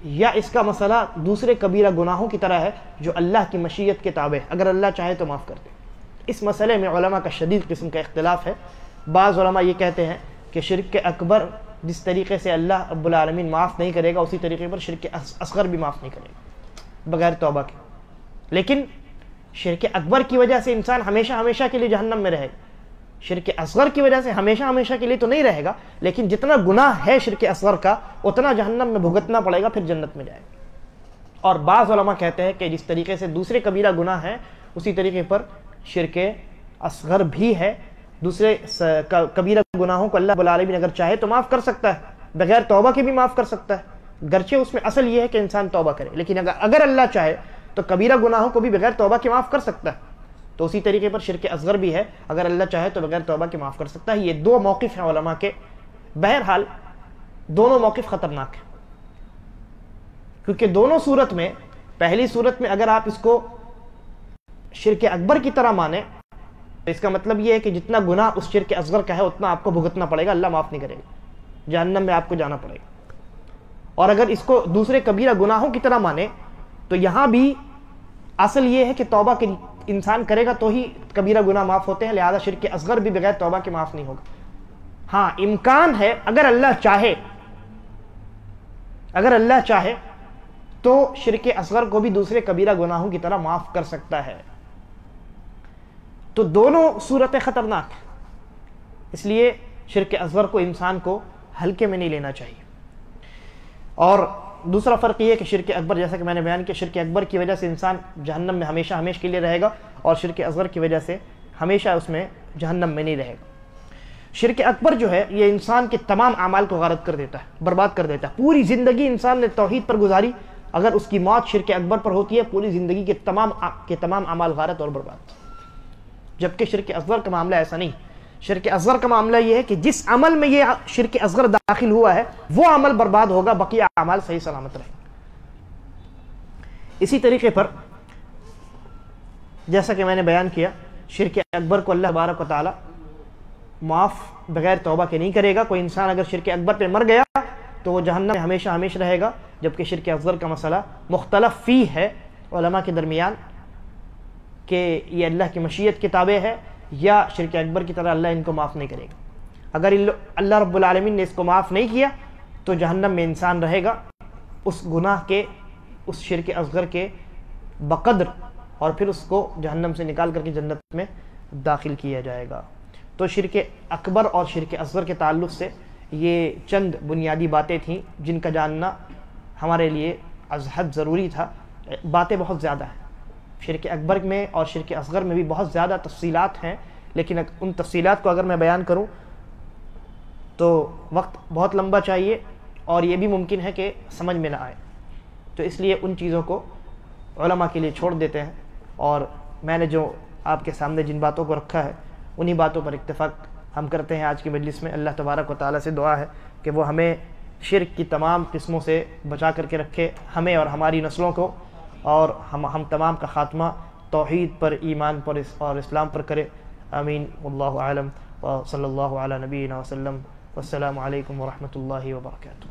S1: یا اس کا مسئلہ دوسرے کبیرہ گناہوں کی طرح ہے جو اللہ کی مشیت کے تابع ہے، اگر اللہ چاہے تو معاف کر دے؟ اس مسئلے میں علماء کا شدید قسم کا اختلاف ہے۔ بعض علماء یہ کہتے ہیں کہ شرک اکبر جس طریقے سے اللہ رب العالمین معاف نہیں کرے گا، اسی طریقے پر شرک اصغر بھی معاف نہیں کرے گا بغیر توبہ کے، لیکن شرک اکبر کی وجہ سے انسان ہمیشہ ہمیشہ کے لیے جہنم میں رہے گا، شرک اصغر کی وجہ سے ہمیشہ ہمیشہ کے لیے تو نہیں رہے گا، لیکن جتنا گناہ ہے شرک اصغر کا اتنا جہنم میں بھگتنا پڑے گا، پھر جنت میں جائے گا۔ اور بعض علماء کہتے ہیں کہ جس طریقے سے دوسرے کبیرہ گناہ ہیں اسی طریقے پر شرک اصغر بھی ہے، دوسرے کبیرہ گناہوں کو اللہ رب العالمین اگر چاہے تو معاف کر سکتا ہے، بغیر توبہ کے بھی معاف کر سکتا ہے، گرچہ اس میں اصل یہ ہے کہ انسان توبہ کرے، لیکن اگر اللہ چاہے تو کبیرہ گناہوں کو بھی بغیر توبہ کے معاف کر سکتا ہے۔ تو اسی طریقے پر شرک اصغر بھی ہے، اگر اللہ چاہے تو بغیر توبہ کے معاف کر سکتا ہے۔ یہ دو موقف ہیں علماء کے، بہرحال دونوں موقف خطرناک ہیں، کیونکہ دونوں صورت میں، پہلی صورت میں اگر آپ اس کو شرک اکبر کی طرح مانیں تو اس کا مطلب یہ ہے کہ جتنا گناہ اس شرک اصغر کا ہے اتنا آپ کو بھگتنا پڑے گا، اللہ معاف نہیں کرے گا، جہنم میں آپ کو جانا پڑے گا۔ اور اگر اس کو دوسرے کبیرہ گناہوں کی طرح مانیں تو یہاں بھی اصل یہ ہے کہ توبہ کے انسان کرے گا تو ہی کبیرہ گناہ معاف ہوتے ہیں، لہذا شرک اصغر بھی بغیر توبہ کے معاف نہیں ہوگا۔ ہاں امکان ہے اگر اللہ چاہے تو شرک اصغر کو بھی دوسرے کبیرہ گناہوں کی طرح معاف کر سکتا ہے۔ تو دونوں صورتیں خطرناک ہیں، اس لیے شرک اصغر کو انسان کو ہلکے میں نہیں لینا چاہیے۔ اور دوسرا فرق یہ ہے کہ شرک اکبر، جیسا کہ میں نے بیان کیا، شرک اکبر کی وجہ سے انسان جہنم میں ہمیشہ ہمیشہ کے لیے رہے گا، اور شرک اصغر کی وجہ سے ہمیشہ اس میں جہنم میں نہیں رہے گا۔ شرک اکبر جو ہے یہ انسان کے تمام اعمال کو غارت کر دیتا ہے، برباد کر دیتا ہے۔ پوری زندگی انسان نے توحید پر گزاری، اگر اس کی موت شرک اکبر پر ہوتی ہے پوری زندگی کے تمام اعمال غارت اور برباد۔ جبکہ شرک اصغر کا معاملہ ایسا نہیں، شرک اصغر کا معاملہ یہ ہے کہ جس عمل میں یہ شرک اصغر داخل ہوا ہے وہ عمل برباد ہوگا، بقیہ اعمال صحیح سلامت رہیں۔ اسی طریقے پر جیسا کہ میں نے بیان کیا، شرک اکبر کو اللہ تبارک و تعالی معاف بغیر توبہ کے نہیں کرے گا۔ کوئی انسان اگر شرک اکبر پہ مر گیا تو وہ جہنم میں ہمیشہ ہمیشہ رہے گا، جبکہ شرک اصغر کا مسئلہ مختلف فی ہے علماء کے درمیان کہ یہ اللہ کی مشیت کے تابع ہے یا شرک اکبر کی طرح اللہ ان کو معاف نہیں کرے گا۔ اگر اللہ رب العالمین نے اس کو معاف نہیں کیا تو جہنم میں انسان رہے گا اس گناہ کے، اس شرک اصغر کے بقدر، اور پھر اس کو جہنم سے نکال کر کے جنت میں داخل کیا جائے گا۔ تو شرک اکبر اور شرک اصغر کے تعلق سے یہ چند بنیادی باتیں تھیں جن کا جاننا ہمارے لیے از حد ضروری تھا۔ باتیں بہت زیادہ ہیں شرک اکبر میں اور شرک اصغر میں بھی، بہت زیادہ تفصیلات ہیں، لیکن ان تفصیلات کو اگر میں بیان کروں تو وقت بہت لمبا چاہیے اور یہ بھی ممکن ہے کہ سمجھ میں نہ آئے، تو اس لیے ان چیزوں کو علماء کے لیے چھوڑ دیتے ہیں، اور میں نے جو آپ کے سامنے جن باتوں کو رکھا ہے انہی باتوں پر اتفاق ہم کرتے ہیں آج کی مجلس میں۔ اللہ تبارک و تعالیٰ سے دعا ہے کہ وہ ہمیں شرک کی تمام قسموں سے بچا کر کے رکھے، ہمیں اور ہماری نسلوں کو، اور ہم تمام کا خاتمہ توحید پر، ایمان پر اور اسلام پر کرے۔ آمین۔ واللہ اعلم، وصلی اللہ علی نبینا وسلم، والسلام علیکم ورحمۃ اللہ وبرکاتہ۔